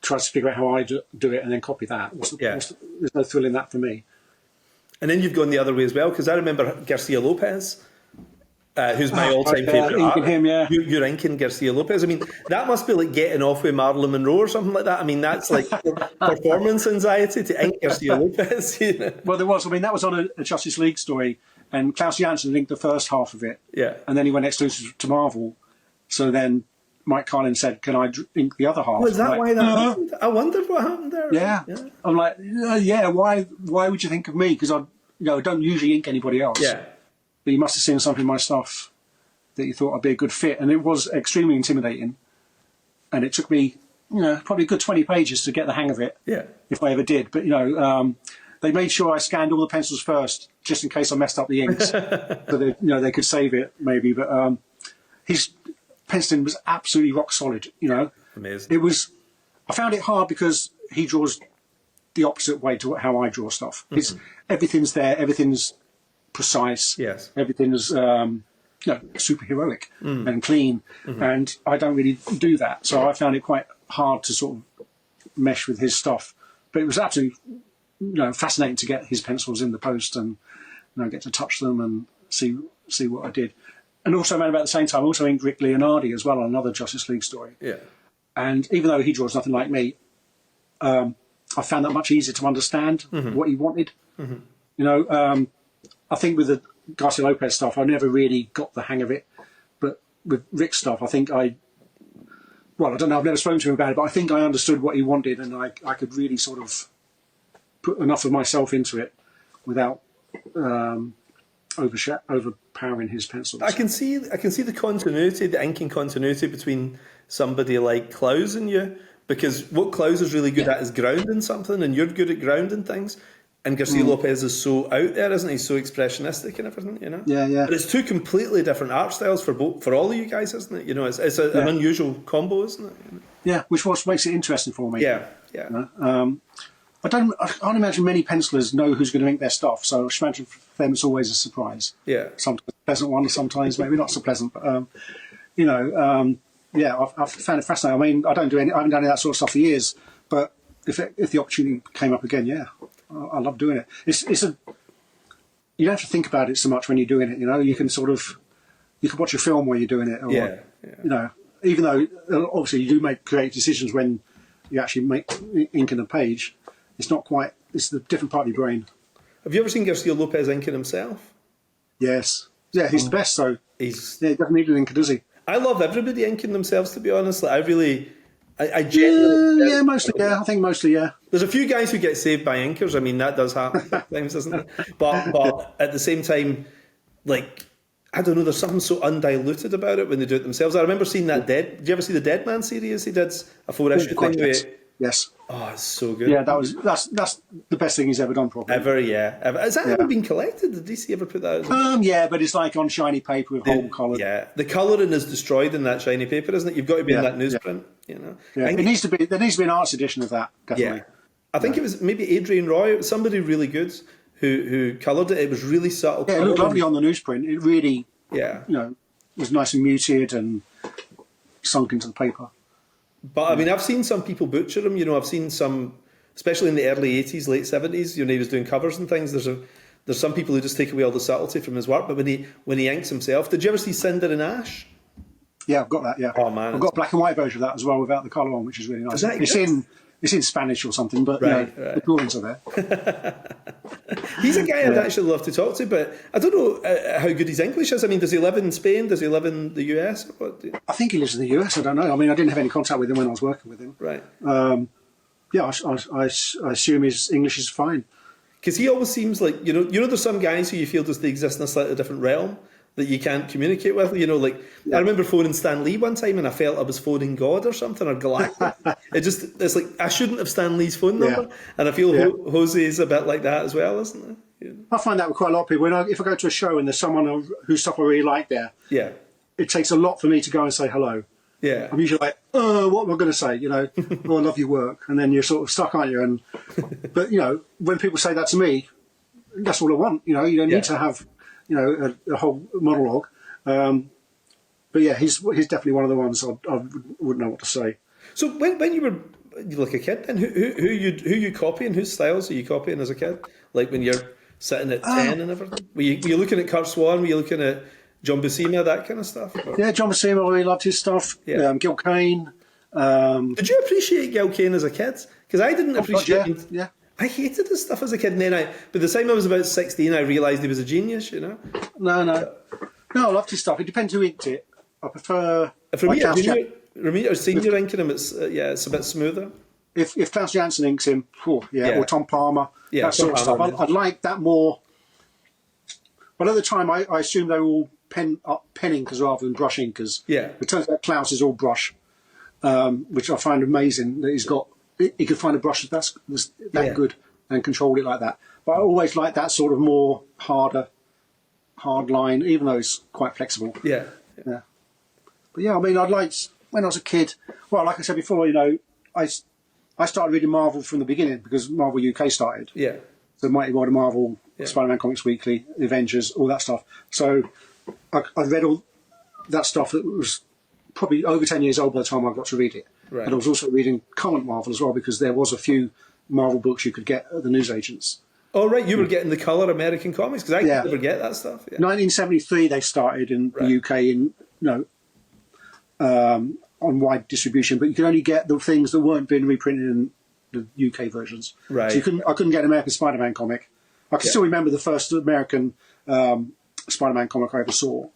tries to figure out how I do it and then copy that. There's no thrill in that for me. And then you've gone the other way as well, because I remember Garcia Lopez, who's my all-time favourite artist. Him, You're inking Garcia Lopez. I mean, that must be like getting off with Marilyn Monroe or something like that. I mean, that's like performance anxiety to ink Garcia Lopez. Well, there was. I mean, that was on a Justice League story, and Klaus Janson inked the first half of it. Yeah. And then he went exclusive to Marvel. So then Mike Carlin said, "Can I ink the other half?" Was that why that happened? I wondered what happened there. Yeah. I'm like, why would you think of me? Because I don't usually ink anybody else. Yeah. But you must have seen something in my stuff that you thought I'd be a good fit. And it was extremely intimidating. And it took me, probably a good 20 pages to get the hang of it. Yeah. If I ever did. But, they made sure I scanned all the pencils first, just in case I messed up the inks. So they could save it, maybe. But his penciling was absolutely rock solid, Amazing. I found it hard because he draws the opposite way to how I draw stuff. Mm-hmm. Everything's there, everything's precise. Yes. Everything's super heroic and clean, and I don't really do that. So I found it quite hard to sort of mesh with his stuff. But it was absolutely fascinating to get his pencils in the post and get to touch them and see what I did. And also around about the same time, I also inked Rick Leonardi as well on another Justice League story. Yeah. And even though he draws nothing like me, I found that much easier to understand what he wanted. Mm-hmm. I think with the Garcia Lopez stuff, I never really got the hang of it. But with Rick's stuff, I think I don't know, I've never spoken to him about it, but I think I understood what he wanted, and I could really sort of put enough of myself into it without overpowering his pencils. I can see the continuity, the inking continuity between somebody like Klaus and you, because what Klaus is really good at is grounding something, and you're good at grounding things. And Garcia Lopez is so out there, isn't he? So expressionistic and everything, you know. Yeah. But it's two completely different art styles for all of you guys, isn't it? You know, it's an unusual combo, isn't it? Yeah, which makes it interesting for me. Yeah. You know? I can't imagine many pencilers know who's going to ink their stuff, so I imagine for them it's always a surprise. Yeah. Sometimes a pleasant one, sometimes maybe not so pleasant, but you know, I've found it fascinating. I mean, I haven't done any of that sort of stuff for years, but if the opportunity came up again, I love doing it. You don't have to think about it so much when you're doing it. You know, you can watch a film while you're doing it, or you know, even though obviously you do make creative decisions when you actually make inking a page. It's not quite. It's the different part of your brain. Have you ever seen Garcia Lopez inking himself? Yes. Yeah, he's the best. So he doesn't need an inker, does he? I love everybody inking themselves. To be honest, like, I genuinely. Mostly. Yeah, I think mostly. Yeah. There's a few guys who get saved by inkers. I mean, that does happen sometimes, doesn't it? But at the same time, like, I don't know, there's something so undiluted about it when they do it themselves. I remember seeing that Did you ever see the Dead Man series? He did a 4-issue thing. Yes. Oh, it's so good. Yeah, that's the best thing he's ever done, probably. Ever. Has that ever been collected? Did DC ever put that out? Yeah, but it's like on shiny paper with whole colour. Yeah, the colouring is destroyed in that shiny paper, isn't it? You've got to be in that newsprint, you know. Yeah, there needs to be an arts edition of that, definitely. Yeah. I think it was maybe Adrian Roy, it was somebody really good who coloured it. It was really subtle. Yeah, it looked lovely on the newsprint. It really, you know, was nice and muted and sunk into the paper. But I mean, I've seen some people butcher him. You know, I've seen some, especially in the early 80s, late 70s. You know, he was doing covers and things. There's some people who just take away all the subtlety from his work. But when he inks himself, did you ever see Cinder and Ash? Yeah, I've got that. Yeah. Oh man, I've got a black and white version of that as well without the colour on, which is really nice. It's in Spanish or something, but right. The drawings are there. He's a guy I'd actually love to talk to, but I don't know how good his English is. I mean, does he live in Spain? Does he live in the US? I think he lives in the US. I don't know. I mean, I didn't have any contact with him when I was working with him. Right. I assume his English is fine. Because he always seems like, you know, there's some guys who you feel just they exist in a slightly different realm that you can't communicate with. You know, like, I remember phoning Stan Lee one time and I felt I was phoning God or something, or Galactic. It's like, I shouldn't have Stan Lee's phone number. And I feel Jose's a bit like that as well, isn't it? Yeah. I find that with quite a lot of people. If I go to a show and there's someone whose stuff I really like there, it takes a lot for me to go and say hello. Yeah. I'm usually like, what am I going to say? You know, I love your work. And then you're sort of stuck, aren't you? But, you know, when people say that to me, that's all I want. You know, you don't need to have, you know, a whole monologue. But yeah, he's definitely one of the ones I wouldn't know what to say. So when you were like a kid, then who you copying? Whose styles are you copying as a kid? Like when you're sitting at 10 and everything? Were you looking at Kurt Swan? Were you looking at John Buscema, that kind of stuff? Or? Yeah, John Buscema, I really loved his stuff. Yeah. Gil Kane. Did you appreciate Gil Kane as a kid? Because I didn't appreciate him. Yeah. I hated his stuff as a kid, and then by the time I was about 16, I realised he was a genius, you know? No, I loved his stuff. It depends who inked it. I prefer... For me, or senior inking him, it's a bit smoother. If Klaus Janson inks him, or Tom Palmer, that sort of stuff, I'd like that more. But at the time, I assumed they were all pen inkers rather than brush inkers. Yeah. It turns out Klaus is all brush, which I find amazing that he could find a brush that's that good and control it like that. But I always like that sort of more hard line, even though it's quite flexible. Yeah. But yeah, I mean, I'd like, when I was a kid, well, like I said before, you know, I started reading Marvel from the beginning because Marvel UK started. Yeah. So Mighty Wonder Marvel, Spider-Man Comics Weekly, The Avengers, all that stuff. So I read all that stuff that was probably over 10 years old by the time I got to read it. Right. And I was also reading current Marvel as well because there was a few Marvel books you could get at the newsagents. Oh, right, you were getting the colour American comics because I could never get that stuff. Yeah. 1973 they started in the UK in, you know, on wide distribution, but you could only get the things that weren't being reprinted in the UK versions. Right. So I couldn't get an American Spider-Man comic. I can still remember the first American Spider-Man comic I ever saw,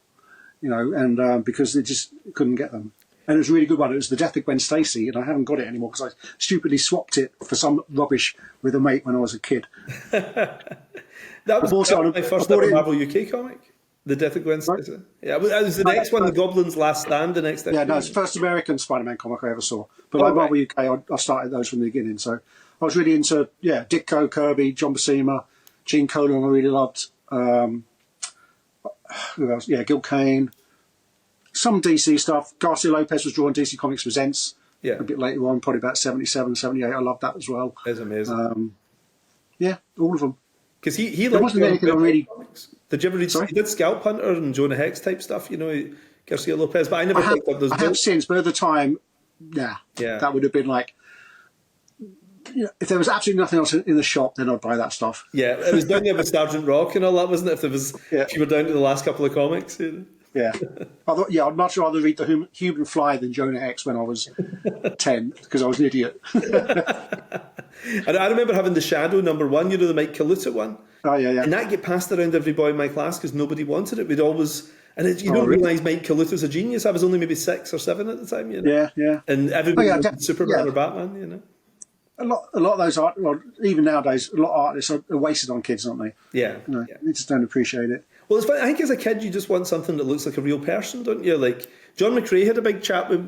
you know, and because they just couldn't get them. And it was a really good one. It was The Death of Gwen Stacy, and I haven't got it anymore because I stupidly swapped it for some rubbish with a mate when I was a kid. That was my first ever Marvel UK comic. The Death of Gwen Stacy. Right. Yeah, it was the next one, The Goblin's Last Stand, the next. Yeah, no, it's the first American Spider-Man comic I ever saw. But like Marvel UK, I started those from the beginning, so I was really into Ditko, Kirby, John Buscema, Gene Colan. I really loved. Who else? Yeah, Gil Kane. Some DC stuff. Garcia Lopez was drawing DC Comics Presents. Yeah. A bit later on, probably about 77, 78. I loved that as well. That's amazing. Yeah, all of them. Because he There wasn't anything I really. Did you ever read? Sorry? He did Scalp Hunter and Jonah Hex type stuff, you know, Garcia Lopez. But I never picked up those. I have since, but at the time, that would have been like. You know, if there was absolutely nothing else in the shop, then I'd buy that stuff. Yeah, it was down there with Sergeant Rock and all that, wasn't it? If there was, if you were down to the last couple of comics. You know? Yeah, I'd much rather read the Human Fly than Jonah Hex when I was 10 because I was an idiot. And I remember having the Shadow #1, you know, the Mike Kaluta one. Oh yeah. And that get passed around every boy in my class because nobody wanted it. We'd always, and you don't realise Mike Kaluta's a genius. I was only maybe 6 or 7 at the time, you know. Yeah. And everybody wanted Superman or Batman, you know. A lot of those even nowadays, a lot of artists are wasted on kids, aren't they? Yeah. You know, they just don't appreciate it. Well, it's funny. I think as a kid, you just want something that looks like a real person, don't you? Like John McRae had a big chat with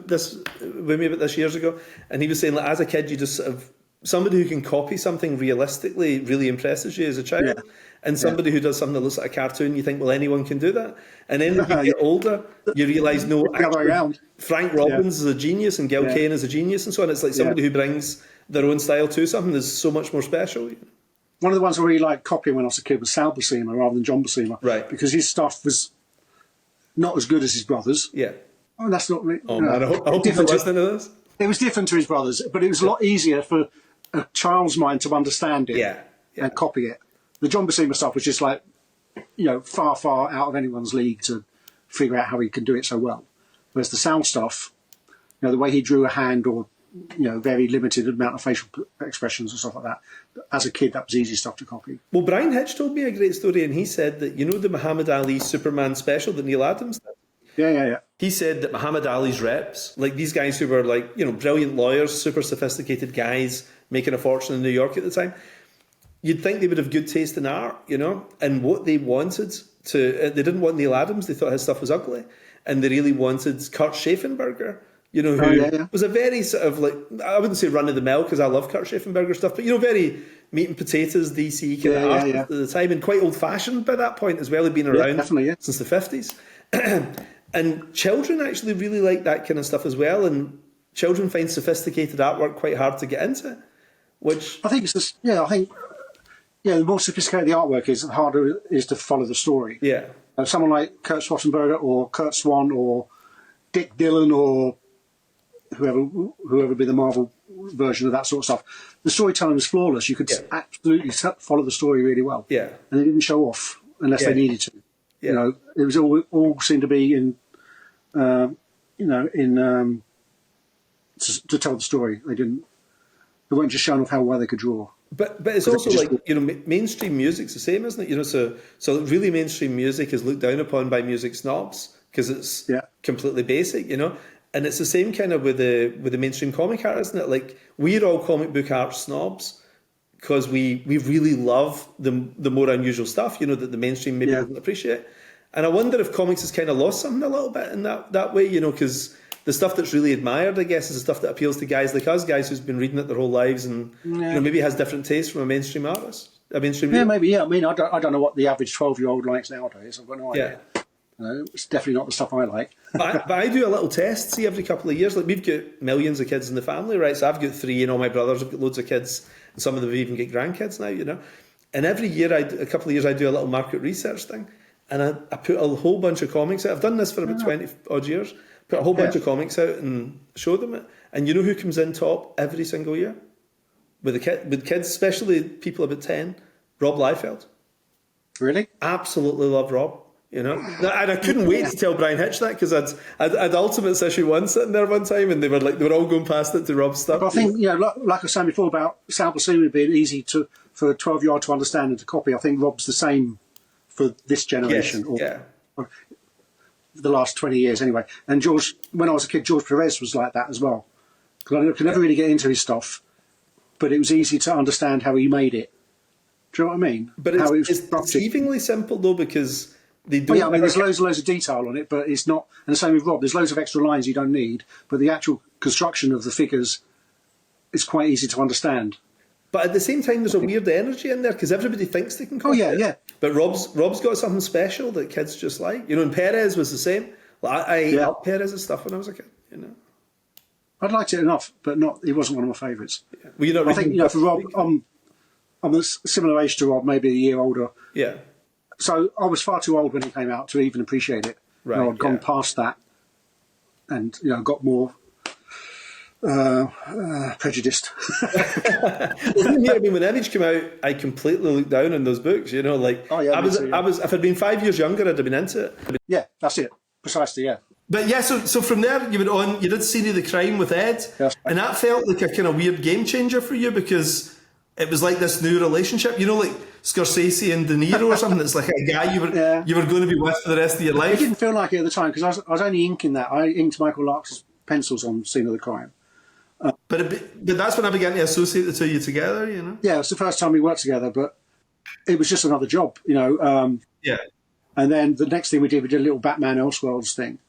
me about this years ago, and he was saying, like, as a kid, you just sort of somebody who can copy something realistically really impresses you as a child, and somebody who does something that looks like a cartoon, you think, well, anyone can do that. And then as you get older, you realise, no, actually, Frank Robbins is a genius, and Gil Kane is a genius, and so on. It's like somebody who brings their own style to something that's so much more special. One of the ones I really liked copying when I was a kid was Sal Buscema rather than John Buscema. Right. Because his stuff was not as good as his brothers. Yeah. Oh, that's not really... Oh, man, I hope you're listening to this. It was different to his brothers, but it was a lot easier for a child's mind to understand it and copy it. The John Buscema stuff was just like, you know, far, far out of anyone's league to figure out how he can do it so well. Whereas the Sal stuff, you know, the way he drew a hand or, you know, very limited amount of facial expressions and stuff like that. As a kid, that was easy stuff to copy. Well, Brian Hitch told me a great story, and he said that, you know, the Muhammad Ali Superman special that Neil Adams did? Yeah. He said that Muhammad Ali's reps, like these guys who were like, you know, brilliant lawyers, super sophisticated guys making a fortune in New York at the time, you'd think they would have good taste in art, you know, and what they wanted to, they didn't want Neil Adams, they thought his stuff was ugly, and they really wanted Kurt Schaffenberger, you know, who was a very sort of like, I wouldn't say run-of-the-mill because I love Kurt Schaffenberger stuff, but, you know, very meat and potatoes DC kind of art at the time, and quite old-fashioned by that point as well. He'd been around since the 50s. And children actually really like that kind of stuff as well, and children find sophisticated artwork quite hard to get into, which... I think it's just, the more sophisticated the artwork is, the harder it is to follow the story. Yeah. Someone like Kurt Swanenberger or Kurt Swan or Dick Dillon or whoever be the Marvel version of that sort of stuff, the storytelling was flawless. You could absolutely follow the story really well. Yeah. And they didn't show off unless they needed to. Yeah. You know, it was all seemed to be in, to tell the story. They weren't just showing off how well they could draw. But it's also like, you know, mainstream music's the same, isn't it? You know, so really mainstream music is looked down upon by music snobs because it's completely basic, you know. And it's the same kind of with the mainstream comic art, isn't it? Like, we're all comic book art snobs because we really love the more unusual stuff, you know, that the mainstream maybe doesn't appreciate. And I wonder if comics has kind of lost something a little bit in that way, you know, because the stuff that's really admired, I guess, is the stuff that appeals to guys like us, guys who's been reading it their whole lives and you know, maybe has different tastes from a mainstream artist. Maybe. Yeah, I mean, I don't know what the average 12-year-old likes nowadays. I've got no idea. No, it's definitely not the stuff I like. but I do a little test, see, every couple of years. Like, we've got millions of kids in the family, right? So I've got 3 and all my brothers have got loads of kids. And some of them even get grandkids now, you know. And every year, a couple of years, I do a little market research thing. And I put a whole bunch of comics out. I've done this for about 20-odd years. Put a whole bunch of comics out and show them it. And you know who comes in top every single year? With kids, especially people about 10, Rob Liefeld. Really? Absolutely love Rob. You know, and I couldn't wait to tell Brian Hitch that because I'd Ultimates issue 1 sitting there one time, and they were all going past it to Rob's stuff. But I think, you know, like I was saying before about Sal Buscema being easy for a 12-year-old to understand and to copy, I think Rob's the same for this generation, or the last 20 years anyway. And George, when I was a kid, George Perez was like that as well. Because I could never really get into his stuff, but it was easy to understand how he made it. Do you know what I mean? But it's deceivingly simple though, because they don't. I mean, there's loads of detail on it, but it's not. And the same with Rob. There's loads of extra lines you don't need, but the actual construction of the figures is quite easy to understand. But at the same time, there's a weird energy in there because everybody thinks they can copy it. yeah. But Rob's got something special that kids just like. You know, and Perez was the same. Like, I ate up Perez's stuff when I was a kid, you know. I'd liked it enough, but he wasn't one of my favourites. Yeah. Well, you know, I think, for Rob, I'm a similar age to Rob, maybe a year older. Yeah. So I was far too old when it came out to even appreciate it. Right. I'd gone past that and, got more prejudiced. Yeah, I mean, when Image came out, I completely looked down on those books, you know, like, I was, if I'd been 5 years younger, I'd have been into it. Yeah, that's it. Precisely, yeah. But yeah, so from there, you went on, you did Scene of the Crime with Ed, Yes. and that felt like a kind of weird game changer for you because it was like this new relationship, you know, like Scorsese and De Niro or something. It's like a guy you were going to be with for the rest of your life. It didn't feel like it at the time because I was only inking that. I inked Michael Lark's pencils on Scene of the Crime. But that's when I began to associate the two of you together, you know? Yeah, it was the first time we worked together, but it was just another job, you know. Yeah. And then the next thing we did a little Batman Elseworlds thing.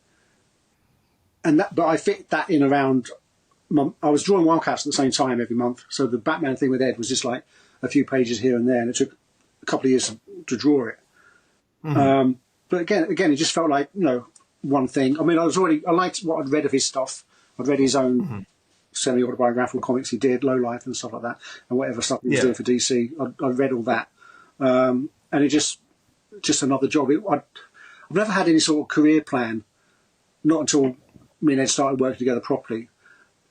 But I fit that in around. I was drawing Wildcats at the same time every month, so the Batman thing with Ed was just like a few pages here and there, and it took a couple of years to draw it. Mm-hmm. But again, it just felt like one thing. I mean, I liked what I'd read of his stuff. I'd read his own semi-autobiographical comics he did, Low Life and stuff like that, and whatever stuff he was doing for DC. I read all that, and it just another job. I've never had any sort of career plan, not until me and Ed started working together properly.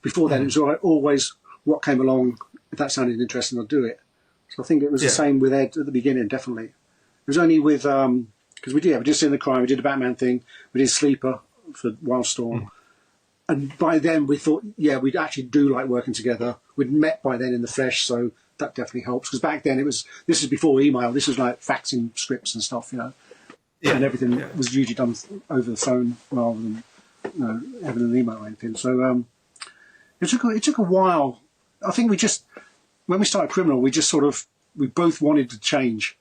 Before then, it was always what came along. If that sounded interesting, I'd do it. So I think it was the same with Ed at the beginning, definitely. It was only with, because we did Scene of the Crime, we did the Batman thing, we did Sleeper for Wildstorm. And by then we thought, we'd actually do like working together. We'd met by then in the flesh, so that definitely helps. Because back then this was before email, this was like faxing scripts and stuff, and everything was usually done over the phone rather than having an email or anything. So it took a while. I think when we started Criminal, we both wanted to change,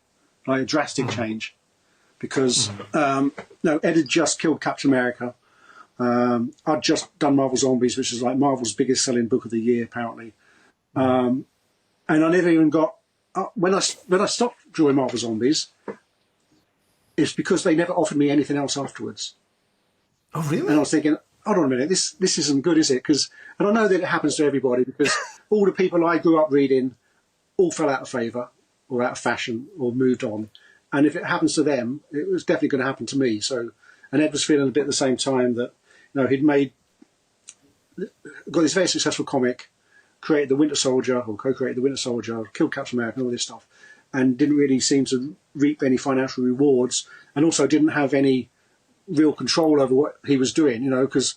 like a drastic change, because Ed had just killed Captain America. I'd just done Marvel Zombies, which is like Marvel's biggest selling book of the year, apparently. And I never even got when I stopped drawing Marvel Zombies. It's because they never offered me anything else afterwards. Oh, really? And I was thinking, hold on a minute, this isn't good, is it? And I know that it happens to everybody because all the people I grew up reading all fell out of favour or out of fashion or moved on. And if it happens to them, it was definitely going to happen to me. So, and Ed was feeling a bit at the same time that, he'd got this very successful comic, created the Winter Soldier, or co-created the Winter Soldier, killed Captain America and all this stuff, and didn't really seem to reap any financial rewards, and also didn't have any real control over what he was doing, because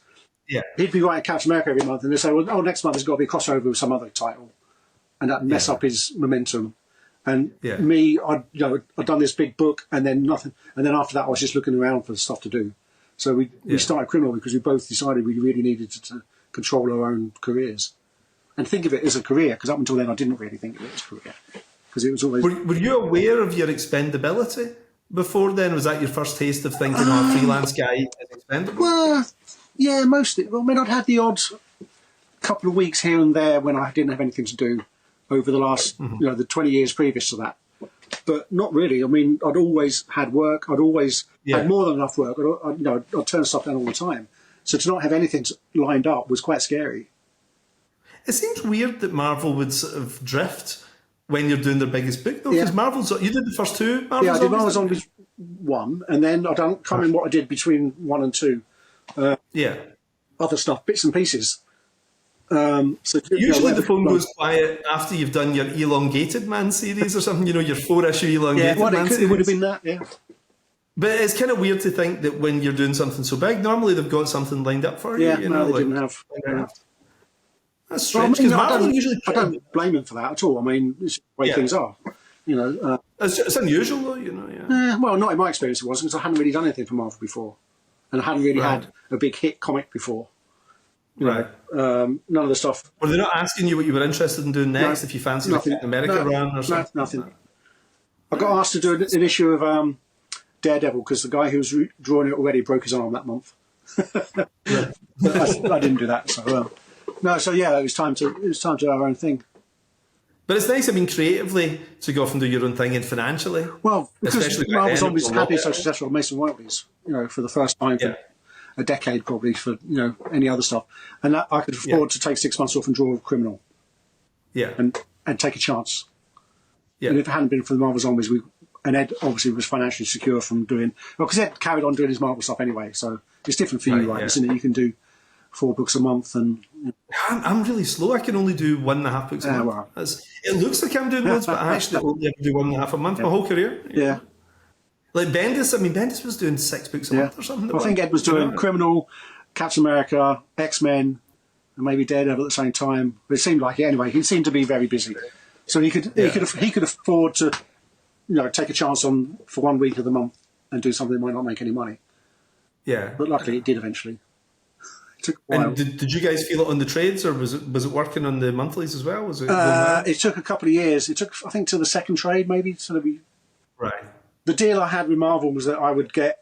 he'd be writing Captain America every month, and they'd say, well, next month there's got to be a crossover with some other title, and that'd mess up his momentum. And me, I'd done this big book, and then nothing, and then after that I was just looking around for stuff to do. So we started Criminal because we both decided we really needed to control our own careers and think of it as a career, because up until then I didn't really think of it as a career, because it was always... Were you aware of your expendability before then? Was that your first taste of thinking, a freelance guy is expendable? Well, yeah, mostly. Well, I mean, I'd had the odd couple of weeks here and there when I didn't have anything to do over the last, the 20 years previous to that. But not really. I mean, I'd always had work. I'd always had more than enough work. I'd turn stuff down all the time. So to not have anything lined up was quite scary. It seems weird that Marvel would sort of drift when you're doing their biggest book, though, because you did the first two Marvel Zombies? Yeah, I did Marvel Zombies 1, and then I can't remember what I did between 1 and 2. Other stuff, bits and pieces. So usually the phone goes quiet after you've done your elongated man series or something, your 4-issue elongated man series. It would have been that, yeah. But it's kind of weird to think that when you're doing something so big, normally they've got something lined up for you. Yeah, no, they didn't have. That's strange, because Marvel usually... I don't blame them for that at all. I mean, it's the way things are. It's unusual, though, well, not in my experience it was, because I hadn't really done anything for Marvel before. And I hadn't really had a big hit comic before. None of the stuff. Were they not asking you what you were interested in doing next, if you fancied a Captain America run or something? No, nothing. I got asked to do an issue of Daredevil because the guy who was drawing it already broke his arm that month. I didn't do that. So it was time to have our own thing. But it's nice, I mean, creatively to go off and do your own thing, and financially. Well, because especially back Marvel then, Zombies it was had a been lot so better. successful, made some royalties, for the first time for a decade, probably, for, any other stuff. And that I could afford to take 6 months off and draw a criminal Yeah. and take a chance. Yeah. And if it hadn't been for the Marvel Zombies, and Ed obviously was financially secure from doing, because Ed carried on doing his Marvel stuff anyway, so it's different for you, Right, right? yeah. Isn't it? You can do 4 books a month and... I'm really slow. I can only do 1.5 books a month. Well. It looks like I'm doing loads, but I actually only ever do 1.5 a month my whole career. Yeah. Like Bendis was doing 6 books a month or something. I think Ed was doing Criminal, Captain America, X-Men, and maybe Daredevil at the same time. But it seemed like it anyway. He seemed to be very busy, so he could afford to, take a chance for 1 week of the month and do something that might not make any money. Yeah. But luckily, it did eventually. It took a while. And did you guys feel it on the trades, or was it working on the monthlies as well? Was it? It took a couple of years. It took, I think, to the second trade maybe. So Right. the deal I had with Marvel was that I would get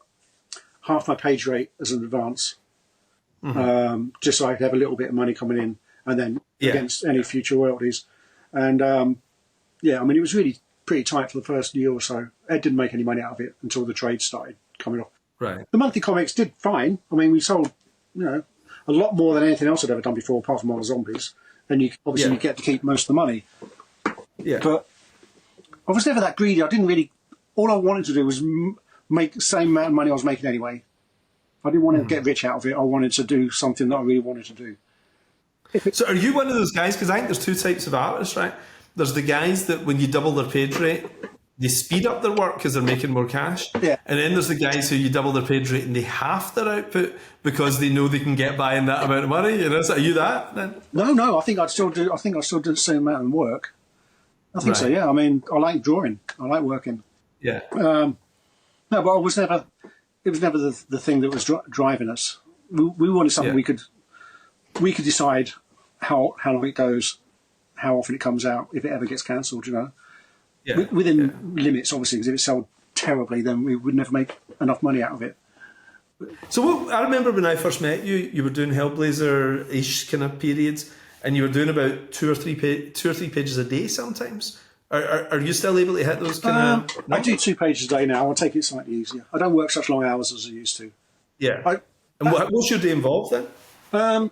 half my page rate as an advance, just so I could have a little bit of money coming in, and then against any future royalties. And I mean, it was really pretty tight for the first year or so. Ed didn't make any money out of it until the trade started coming off. Right. The monthly comics did fine. I mean, we sold, a lot more than anything else I'd ever done before, apart from Marvel Zombies. And you get to keep most of the money. Yeah. But I was never that greedy. I didn't really. All I wanted to do was make the same amount of money I was making anyway. I didn't want to get rich out of it. I wanted to do something that I really wanted to do. So are you one of those guys? Because I think there's 2 types of artists, right? There's the guys that when you double their page rate, they speed up their work because they're making more cash. Yeah. And then there's the guys who you double their page rate and they half their output because they know they can get by in that amount of money. So are you that then? No. I think I'd still do. I think I still do the same amount of work. I think so. Yeah. I mean, I like drawing. I like working. Yeah. No, but I was never. It was never the thing that was driving us. We wanted something we could decide how long it goes, how often it comes out, if it ever gets cancelled. Yeah. Within limits, obviously, because if it sold terribly, then we would never make enough money out of it. So I remember when I first met you, you were doing Hellblazer-ish kind of periods, and you were doing about 2 or 3 pages a day sometimes. Are you still able to hit those kind of? I do 2 pages a day now. I'll take it slightly easier. I don't work such long hours as I used to. Yeah. And what's your day involved then?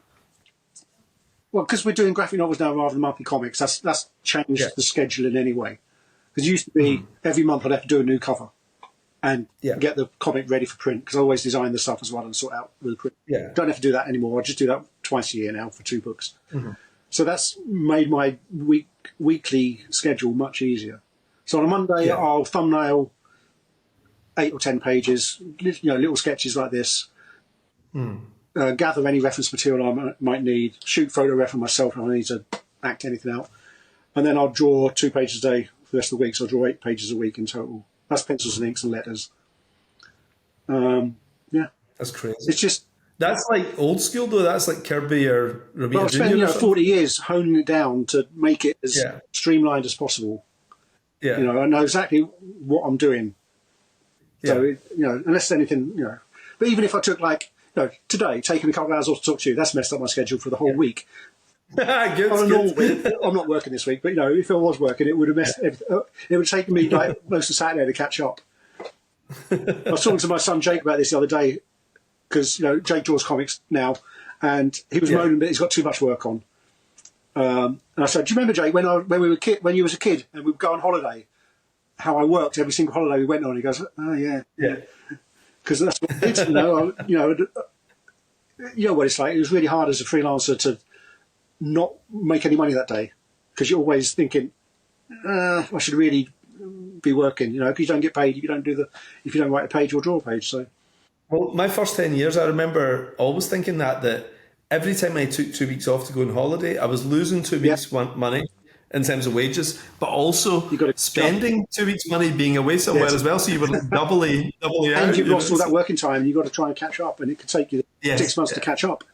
Well, because we're doing graphic novels now rather than monthly comics, that's changed the schedule in any way. Because it used to be every month I'd have to do a new cover and get the comic ready for print, because I always design the stuff as well and sort out with the print. Yeah. Don't have to do that anymore. I just do that twice a year now for 2 books. So that's made my weekly schedule much easier. So on a Monday, I'll thumbnail 8 or 10 pages, little sketches like this. Gather any reference material I might need, shoot photo ref for myself if I need to act anything out. And then I'll draw 2 pages a day for the rest of the week, so I'll draw 8 pages a week in total. That's pencils and inks and letters. That's crazy. It's just... That's like old school though. That's like Kirby or Romita Well, I've spent Jr. 40 years honing it down to make it as streamlined as possible. Yeah. I know exactly what I'm doing. Yeah. So, unless anything, But even if I took today, taking a couple of hours off to talk to you, that's messed up my schedule for the whole week. Good. On a normal week, I'm not working this week, but if I was working, it would have messed. It would have taken me most of Saturday to catch up. I was talking to my son Jake about this the other day, because Jake draws comics now, and he was moaning that he's got too much work on. And I said, "Do you remember, Jake, when you was a kid and we'd go on holiday, how I worked every single holiday we went on?" He goes, "Oh yeah." Because that's what kids know. You know what it's like. It was really hard as a freelancer to not make any money that day, because you're always thinking, I should really be working. Because you don't get paid if you don't write a page or draw a page. So, well, my first 10 years, I remember always thinking that every time I took 2 weeks off to go on holiday, I was losing 2 weeks' money in terms of wages, but also spending 2 weeks' money being away somewhere as well. So you were doubly out. And you've lost all that working time, and you've got to try and catch up, and it could take you 6 months to catch up.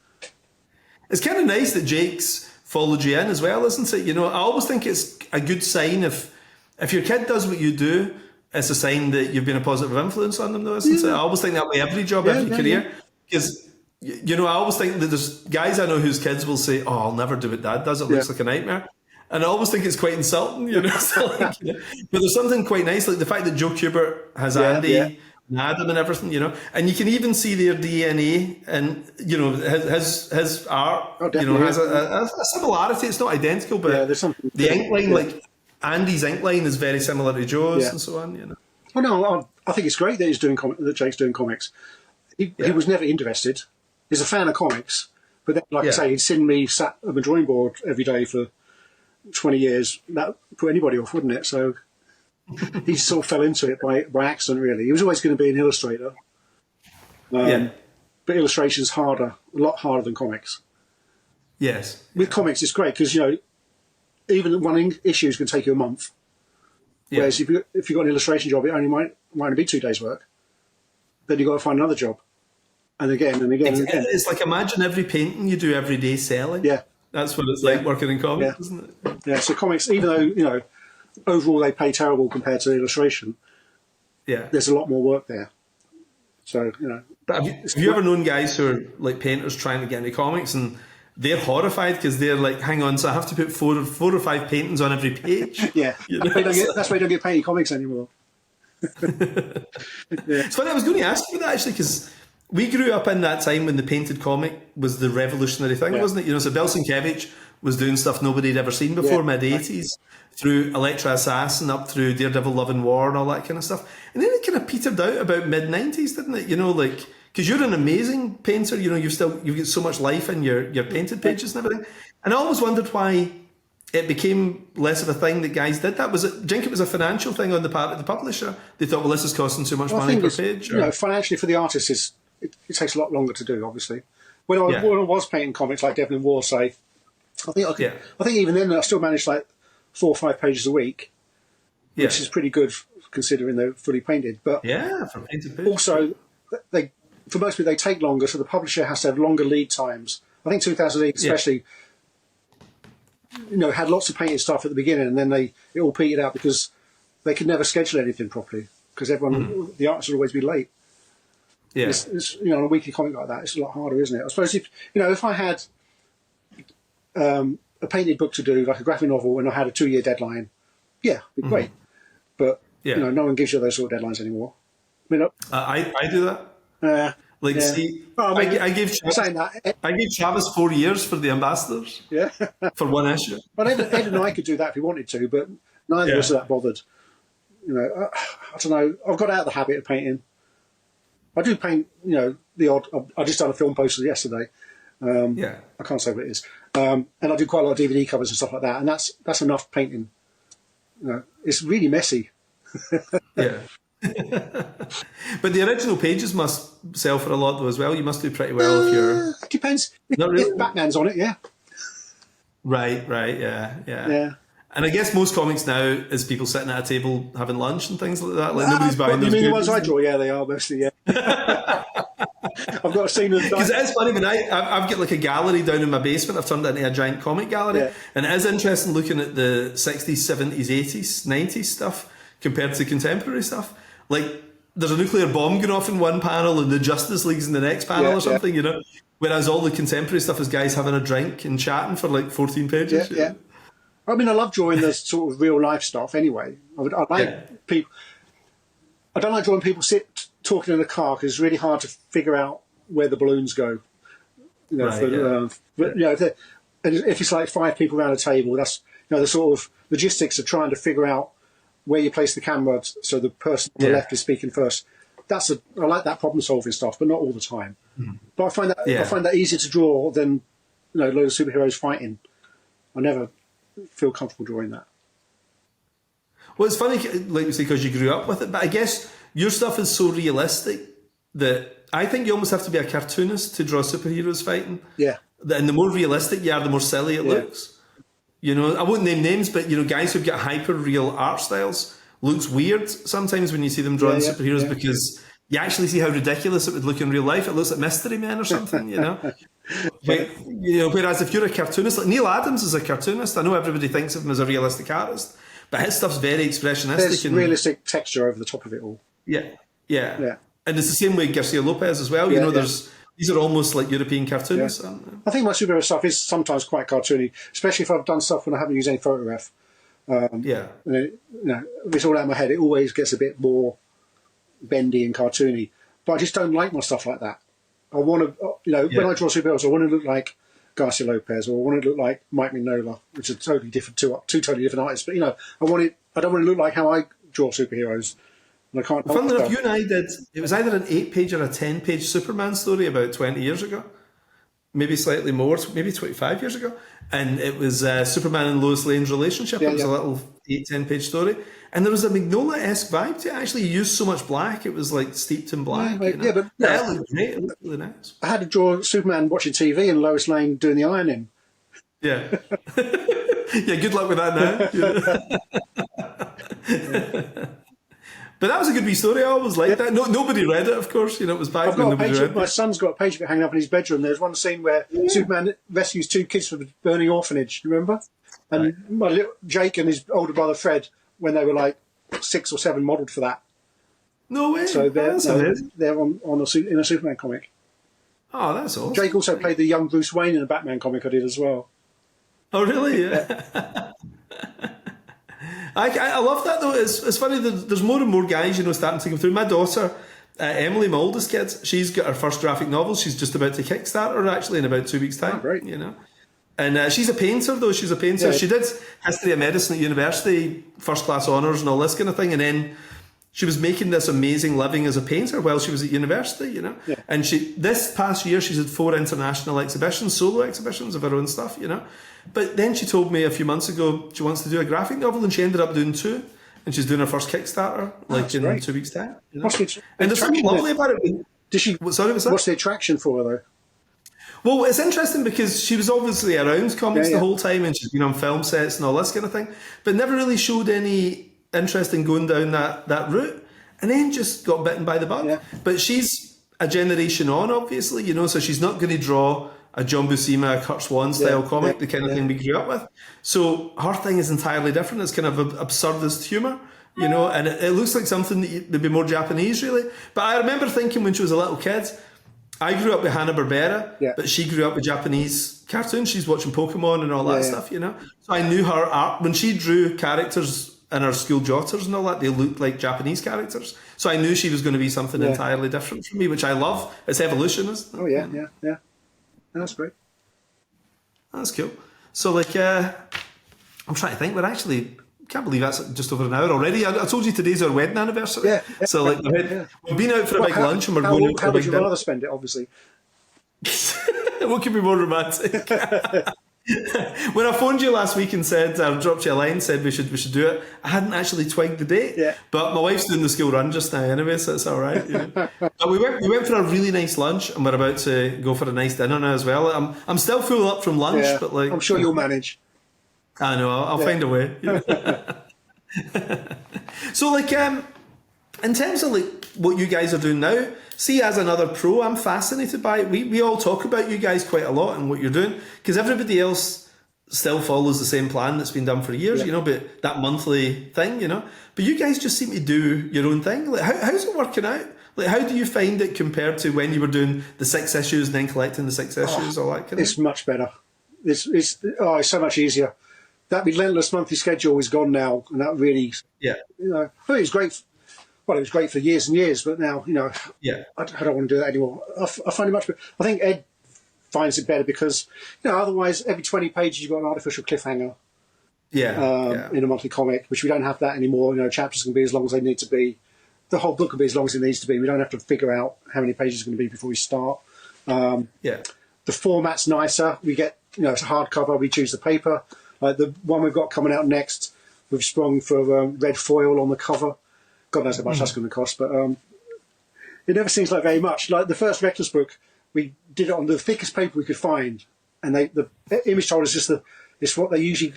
It's kind of nice that Jake's followed you in as well, isn't it? I always think it's a good sign if your kid does what you do, it's a sign that you've been a positive influence on them, though, isn't it? I always think that way every job, every career. Because, I always think that there's guys I know whose kids will say, "Oh, I'll never do what Dad does. It looks like a nightmare." And I always think it's quite insulting, you know. So like, you know, but there's something quite nice, like the fact that Joe Kubert has Andy and Adam and everything, you know. And you can even see their DNA and, you know, his art, you know, has a similarity. It's not identical, but there's something. The ink line, like Andy's ink line is very similar to Joe's and so on, you know. Oh no, I think it's great that that Jake's doing comics. He was never interested. He's a fan of comics, but then, like I say, he'd seen me sat at my drawing board every day for 20 years. That would put anybody off, wouldn't it? So he sort of fell into it by accident, really. He was always going to be an illustrator. But illustration's harder, a lot harder than comics. Yes. With comics, it's great because, you know, even one issue is going to take you a month. Yeah. Whereas if you've got an illustration job, it only might only be 2 days' work. Then you've got to find another job. And again and again and again. It's like, imagine every painting you do every day selling. Yeah. That's what it's like working in comics, isn't it? Yeah, so comics, even though, you know, overall they pay terrible compared to illustration, there's a lot more work there. So, you know. But have you ever known guys who are like painters trying to get into comics and they're horrified because they're like, hang on, so I have to put four or five paintings on every page? Yeah, you know? That's why you don't get painted comics anymore. It's funny, I was going to ask you that actually, because we grew up in that time when the painted comic was the revolutionary thing, wasn't it? You know, so Bill Sienkiewicz was doing stuff nobody had ever seen before, mid-80s, through Elektra Assassin up through Daredevil Love and War and all that kind of stuff. And then it kind of petered out about mid-90s, didn't it? You know, like, because you're an amazing painter, you know, you've got so much life in your painted pages and everything. And I always wondered why it became less of a thing that guys did that. Do you think it was a financial thing on the part of the publisher? They thought, well, this is costing too much money per page. You know, financially for the artist, it takes a lot longer to do, obviously. When I was painting comics like Devil in War, say, I think even then I still managed like 4 or 5 pages a week, which is pretty good considering they're fully painted. But for painted pages. Also, for most people, they take longer, so the publisher has to have longer lead times. I think 2008 especially, you know, had lots of painted stuff at the beginning, and then it all petered out because they could never schedule anything properly because the artists would always be late. Yeah, it's, you know, on a weekly comic like that, it's a lot harder, isn't it? I suppose if I had a painted book to do, like a graphic novel, and I had a 2-year deadline, it'd be great. But you know, no one gives you those sort of deadlines anymore. I mean, I do that. See, I gave Travis 4 years for the Ambassadors. Yeah, for 1 issue. Well, Ed and I could do that if we wanted to, but neither of us are that bothered. You know, I don't know. I've got out of the habit of painting. I do paint, you know, the odd. I just done a film poster yesterday. I can't say what it is. And I do quite a lot of DVD covers and stuff like that, and that's enough painting. You know, it's really messy. But the original pages must sell for a lot though as well. You must do pretty well if you're. It depends. Not really. If Batman's on it, Right, yeah. And I guess most comics now is people sitting at a table having lunch and things like that. Like nobody's buying those. You mean the ones I draw? Yeah, they are mostly. Yeah. I've got a scene of because it is funny when I've got like a gallery down in my basement. I've turned it into a giant comic gallery, and it is interesting looking at the 60s, 70s, 80s, 90s stuff compared to contemporary stuff. Like there's a nuclear bomb going off in one panel and the Justice League's in the next panel or something, you know. Whereas all the contemporary stuff is guys having a drink and chatting for like 14 pages. Yeah. I mean, I love drawing the sort of real life stuff anyway. I like people. I don't like drawing people talking in a car because it's really hard to figure out where the balloons go. You know, but you know, if it's like 5 people around a table, that's, you know, the sort of logistics of trying to figure out where you place the camera so the person on the left is speaking first. I like that problem solving stuff, but not all the time. But I find that easier to draw than, you know, loads of superheroes fighting. I never feel comfortable drawing that. Well, it's funny, like you say, because you grew up with it, but I guess your stuff is so realistic that I think you almost have to be a cartoonist to draw superheroes fighting. Yeah. And the more realistic you are, the more silly it looks. You know, I won't name names, but, you know, guys who've got hyper real art styles looks weird sometimes when you see them drawing superheroes because you actually see how ridiculous it would look in real life. It looks like Mystery Men or something, you know. But, you know, whereas if you're a cartoonist, like Neil Adams is a cartoonist. I know everybody thinks of him as a realistic artist, but his stuff's very expressionistic. There's realistic texture over the top of it all. Yeah. And it's the same way Garcia Lopez as well. You know, there's These are almost like European cartoons. Yeah. I think my superhero stuff is sometimes quite cartoony, especially if I've done stuff when I haven't used any photograph. Yeah. If it's all out of my head, it always gets a bit more bendy and cartoony. But I just don't like my stuff like that. I want to, when I draw superheroes, I want to look like Garcia Lopez, or I want to look like Mike Mignola, which are totally different, two totally different artists. But I don't want to look like how I draw superheroes. And I can't. Funnily enough, you and I did. It was either an 8-page or a 10-page Superman story about 20 years ago, maybe slightly more, maybe 25 years ago, and it was Superman and Lois Lane's relationship. It was a little 10-page story, and there was a Mignola-esque vibe to it. Actually, he used so much black; it was like steeped in black. But it looked great. It looked really nice. I had to draw Superman watching TV and Lois Lane doing the ironing. Yeah. Yeah, good luck with that now. But that was a good wee story. I always liked that. Nobody read it, of course. It was back when nobody read it. My son's got a page of it hanging up in his bedroom. There's one scene where Superman rescues 2 kids from a burning orphanage. Do you remember? And my little Jake and his older brother Fred, when they were like 6 or 7, modelled for that. No way. So they're in a Superman comic. Oh, that's awesome. Jake also played the young Bruce Wayne in a Batman comic I did as well. Oh, really? Yeah. I love that, though. It's funny, there's more and more guys, starting to come through. My daughter, Emily, my oldest kid, she's got her first graphic novel. She's just about to Kickstarter her, actually, in about 2 weeks' time. Oh, great. And she's a painter, though. She's a painter. Yeah. She did history of medicine at university, first-class honours and all this kind of thing. And then she was making this amazing living as a painter while she was at university, Yeah. And this past year, she's had 4 international exhibitions, solo exhibitions of her own stuff, But then she told me a few months ago she wants to do a graphic novel, and she ended up doing 2. And she's doing her first Kickstarter, in great. 2 weeks' time. And there's something lovely about it. What's the attraction for her, though? Well, it's interesting because she was obviously around comics the whole time, and she's been on film sets and all this kind of thing, but never really showed any interest in going down that route, and then just got bitten by the bug. Yeah. But she's a generation on, obviously, so she's not going to draw a John Buscema, a Kurt Swan style comic, the kind of thing we grew up with. So her thing is entirely different. It's kind of absurdist humour, and it looks like something that would be more Japanese, really. But I remember thinking when she was a little kid, I grew up with Hanna-Barbera, but she grew up with Japanese cartoons. She's watching Pokemon and all that stuff, So I knew her art. When she drew characters in her school jotters and all that, they looked like Japanese characters. So I knew she was going to be something entirely different from me, which I love. It's evolution, isn't it? Oh, yeah. That's great. That's cool. So, I'm trying to think. We're actually... Can't believe that's just over an hour already. I told you today's our wedding anniversary. Yeah. So we've been out for a big lunch and we're going out for a big dinner. How would you rather spend it, obviously? What could be more romantic? When I phoned you last week and said, I dropped you a line, said we should do it, I hadn't actually twigged the date. Yeah. But my wife's doing the school run just now anyway, so it's all right. But we went for a really nice lunch, and we're about to go for a nice dinner now as well. I'm still full up from lunch, but I'm sure you'll manage. I know, I'll find a way. So, in terms of what you guys are doing now, see, as another pro, I'm fascinated by it. We all talk about you guys quite a lot and what you're doing, because everybody else still follows the same plan that's been done for years, but that monthly thing, But you guys just seem to do your own thing. How's it working out? How do you find it compared to when you were doing the 6 issues and then collecting the 6 issues, all that kind of It's much better. It's so much easier. That relentless monthly schedule is gone now, and that really, it was great. Well, it was great for years and years, but now, I don't want to do that anymore. I find it much better. I think Ed finds it better because, otherwise every 20 pages you've got an artificial cliffhanger. In a monthly comic, which we don't have that anymore. Chapters can be as long as they need to be. The whole book can be as long as it needs to be. We don't have to figure out how many pages it's going to be before we start. The format's nicer. We get, it's a hardcover. We choose the paper. The one we've got coming out next, we've sprung for red foil on the cover. God knows how much that's going to cost, but it never seems like very much. Like the first Reckless book, we did it on the thickest paper we could find, and the image told us it's what they usually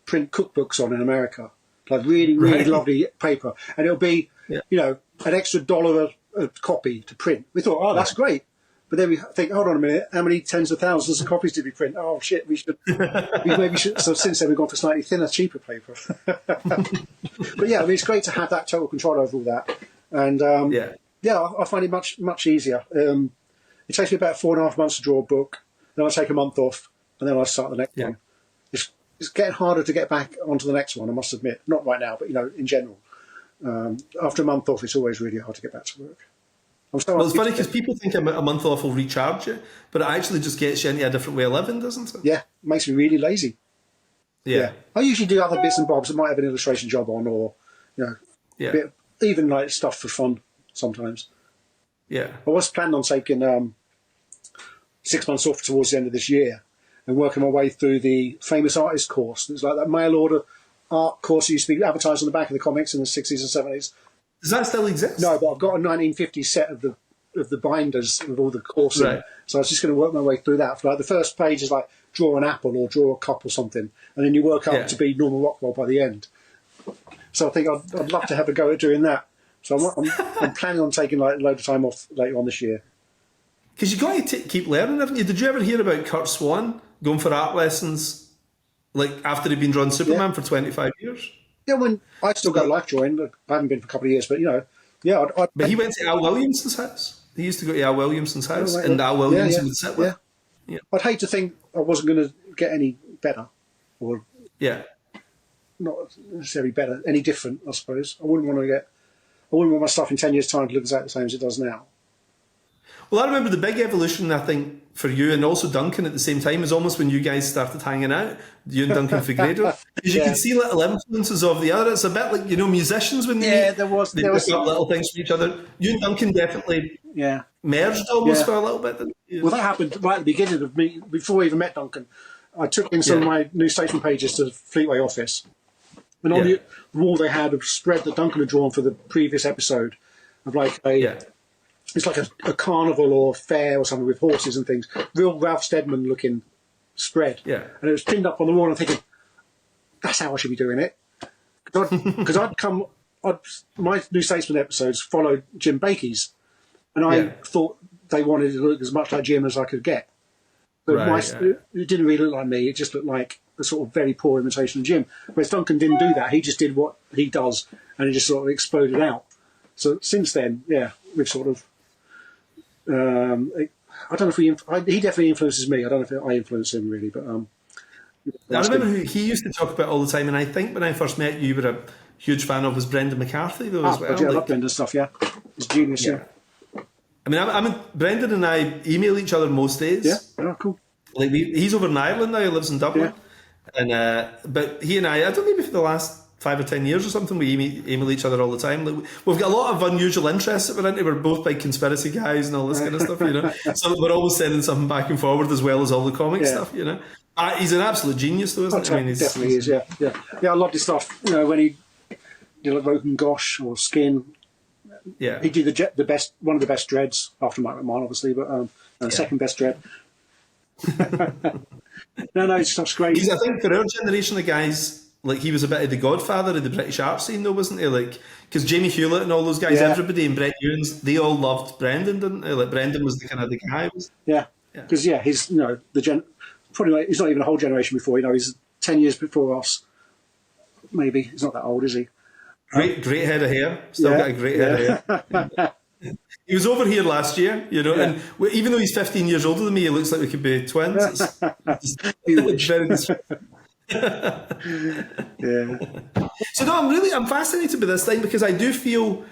print cookbooks on in America, like really, really lovely paper, and it'll be an extra $1 a copy to print. We thought, that's great. But then we think, hold on a minute, how many tens of thousands of copies did we print? Oh, shit, we maybe should. So since then, we've gone for slightly thinner, cheaper paper. But it's great to have that total control over all that. And I find it much, much easier. it takes me about 4.5 months to draw a book. Then I take a month off, and then I start the next one. It's getting harder to get back onto the next one, I must admit. Not right now, but in general. After a month off, it's always really hard to get back to work. Well, it's funny because people think a month off will recharge you, but it actually just gets you into a different way of living, doesn't it? Yeah, it makes me really lazy. Yeah. I usually do other bits and bobs that might have an illustration job on, or even like stuff for fun sometimes. Yeah. I was planning on taking 6 months off towards the end of this year and working my way through the famous artist course. It's like that mail order art course that used to be advertised on the back of the comics in the 60s and 70s. Does that still exist? No, but I've got a 1950 set of the binders with all the courses. Right. So I was just going to work my way through that. Like the first page is like draw an apple or draw a cup or something, and then you work up to be Norman Rockwell by the end. So I think I'd love to have a go at doing that. So I'm planning on taking like a load of time off later on this year. Because you've got to keep learning, haven't you? Did you ever hear about Kurt Swan going for art lessons like after he'd been drawing Superman for 25 years? Yeah, when I still go life drawing. I haven't been for a couple of years, but But he went to Al Williamson's house. He used to go to Al Williamson's house, and Al Williamson would sit with. Yeah. I'd hate to think I wasn't going to get any better, or not necessarily better, any different. I suppose I wouldn't want my stuff in 10 years' time to look exactly the same as it does now. Well, I remember the big evolution, I think, for you and also Duncan at the same time is almost when you guys started hanging out, you and Duncan Figueiredo. Because you can see little influences of the other. It's a bit like, musicians when they meet. There was pick up little things from each other. You and Duncan definitely merged almost for a little bit. Well, that happened right at the beginning of me, before I even met Duncan. I took in some of my New Statesman pages to the Fleetway office. And on the wall they had a spread that Duncan had drawn for the previous episode of like it's like a carnival or fair or something with horses and things. Real Ralph Steadman looking spread. Yeah. And it was pinned up on the wall and I'm thinking, that's how I should be doing it. Because my New Statesman episodes followed Jim Bakey's. And I thought they wanted to look as much like Jim as I could get. But it didn't really look like me. It just looked like a sort of very poor imitation of Jim. Whereas Duncan didn't do that. He just did what he does and it just sort of exploded out. So since then, we've sort of... I don't know if he definitely influences me. I don't know if I influence him really, but I remember who he used to talk about all the time, and I think when I first met you, you were a huge fan of was Brendan McCarthy though as well. I love Brendan's stuff. Yeah, he's genius. Yeah. I mean, Brendan and I email each other most days. Yeah, oh, cool. Like he's over in Ireland now. He lives in Dublin, and but he and I don't know, maybe for the last 5 or 10 years or something, we email each other all the time. Like, we've got a lot of unusual interests that we're into. We're both big conspiracy guys and all this kind of stuff, So we're always sending something back and forward as well as all the comic stuff, He's an absolute genius, though, isn't he? I mean, he definitely is, yeah. I love his stuff. When he did like Rogan Gosh or Skin. Yeah. He did the best, one of the best dreads after Mike McMahon, obviously, but second best dread. No, his stuff's great. I think for our generation of guys, like he was a bit of the godfather of the British art scene, though, wasn't he? Like, because Jamie Hewlett and all those guys, everybody, and Brett Ewins, they all loved Brendan, didn't they? Like Brendan was the kind of the guy. Because he's probably like, he's not even a whole generation before. He's 10 years before us. Maybe he's not that old, is he? Great head of hair. Still got a great head of hair. He was over here last year, and even though he's 15 years older than me, it looks like we could be twins. It's very. So no, I'm fascinated by this thing because I do feel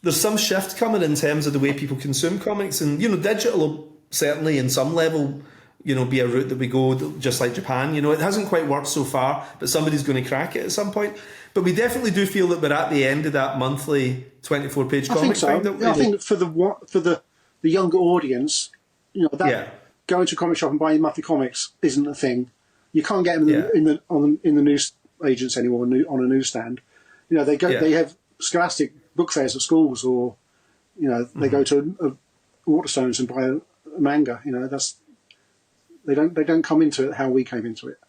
there's some shift coming in terms of the way people consume comics, and digital will certainly in some level be a route that we go, just like Japan. It hasn't quite worked so far, but somebody's going to crack it at some point. But we definitely do feel that we're at the end of that monthly 24-page comic thing. I think for the younger audience, going to a comic shop and buying monthly comics isn't a thing. You can't get them in the news agents anymore on a newsstand. They go. They have scholastic book fairs at schools, or they go to Waterstones and buy a manga. They don't come into it how we came into it.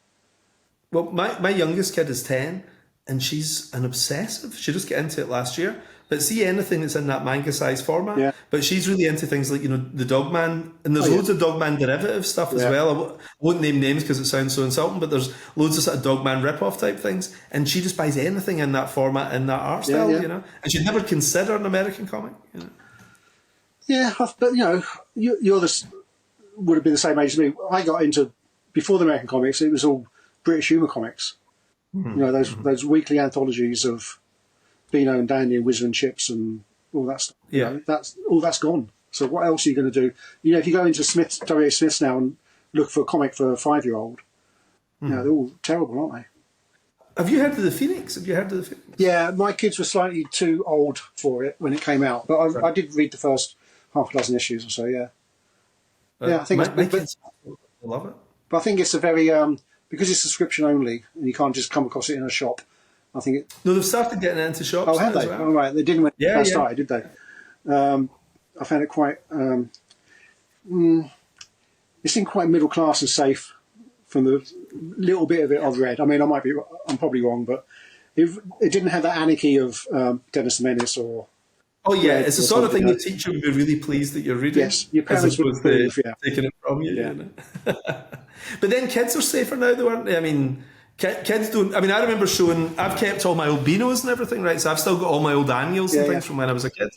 Well, my youngest kid is 10, and she's an obsessive. She just got into it last year. But see anything that's in that manga-sized format. Yeah. But she's really into things like, the Dogman. And there's loads of Dogman derivative stuff as well. I won't name names because it sounds so insulting, but there's loads of sort of Dogman rip-off type things. And she just buys anything in that format, in that art style, And she'd never consider an American comic, Yeah, but you're would have been the same age as me. I got into, before the American comics, it was all British humour comics. Those weekly anthologies of Beano and Dandy and Whizzer and Chips and all that stuff. Yeah. That's gone. So what else are you going to do? If you go into W.H. Smith's now and look for a comic for a 5-year-old, they're all terrible, aren't they? Have you heard of the Phoenix? Yeah, my kids were slightly too old for it when it came out, but I did read the first half a dozen issues or so. Yeah, I think my kids love it. But I think it's a very because it's subscription only, and you can't just come across it in a shop. I think it. No, they've started getting it into shops. Oh, have they? Well. Oh, right. They didn't when it started, did they? I found it quite. It seemed quite middle class and safe from the little bit of it I've read. I mean, I'm probably wrong, but it didn't have that anarchy of Dennis the Menace or. Oh yeah, it's the sort of thing your teacher would be really pleased that you're reading. Yes, your parents would approve. Yeah, taking it from you. Yeah. But then kids are safer now, though, aren't they? I mean, kids don't. I mean, I remember I've kept all my old Beanos and everything, right? So I've still got all my old annuals and things from when I was a kid.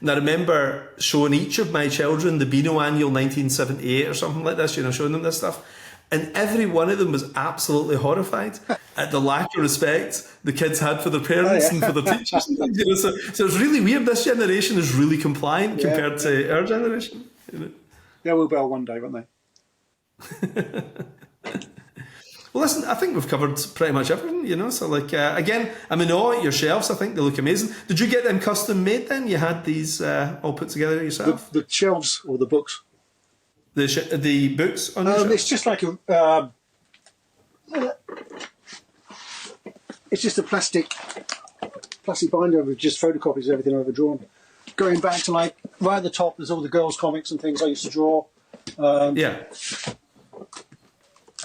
And I remember showing each of my children the Beano annual 1978 or something like this. Showing them this stuff. And every one of them was absolutely horrified at the lack of respect the kids had for their parents and for their teachers. And things, so it's really weird. This generation is really compliant compared to our generation. They will bell one day, won't they? Well, listen, I think we've covered pretty much everything, So, again, I'm in awe at your shelves. I think they look amazing. Did you get them custom made then? You had these all put together yourself? The shelves or the books? The books on your shelf? It's just like it's just a plastic binder with just photocopies of everything I've ever drawn. Going back to right at the top, there's all the girls' comics and things I used to draw.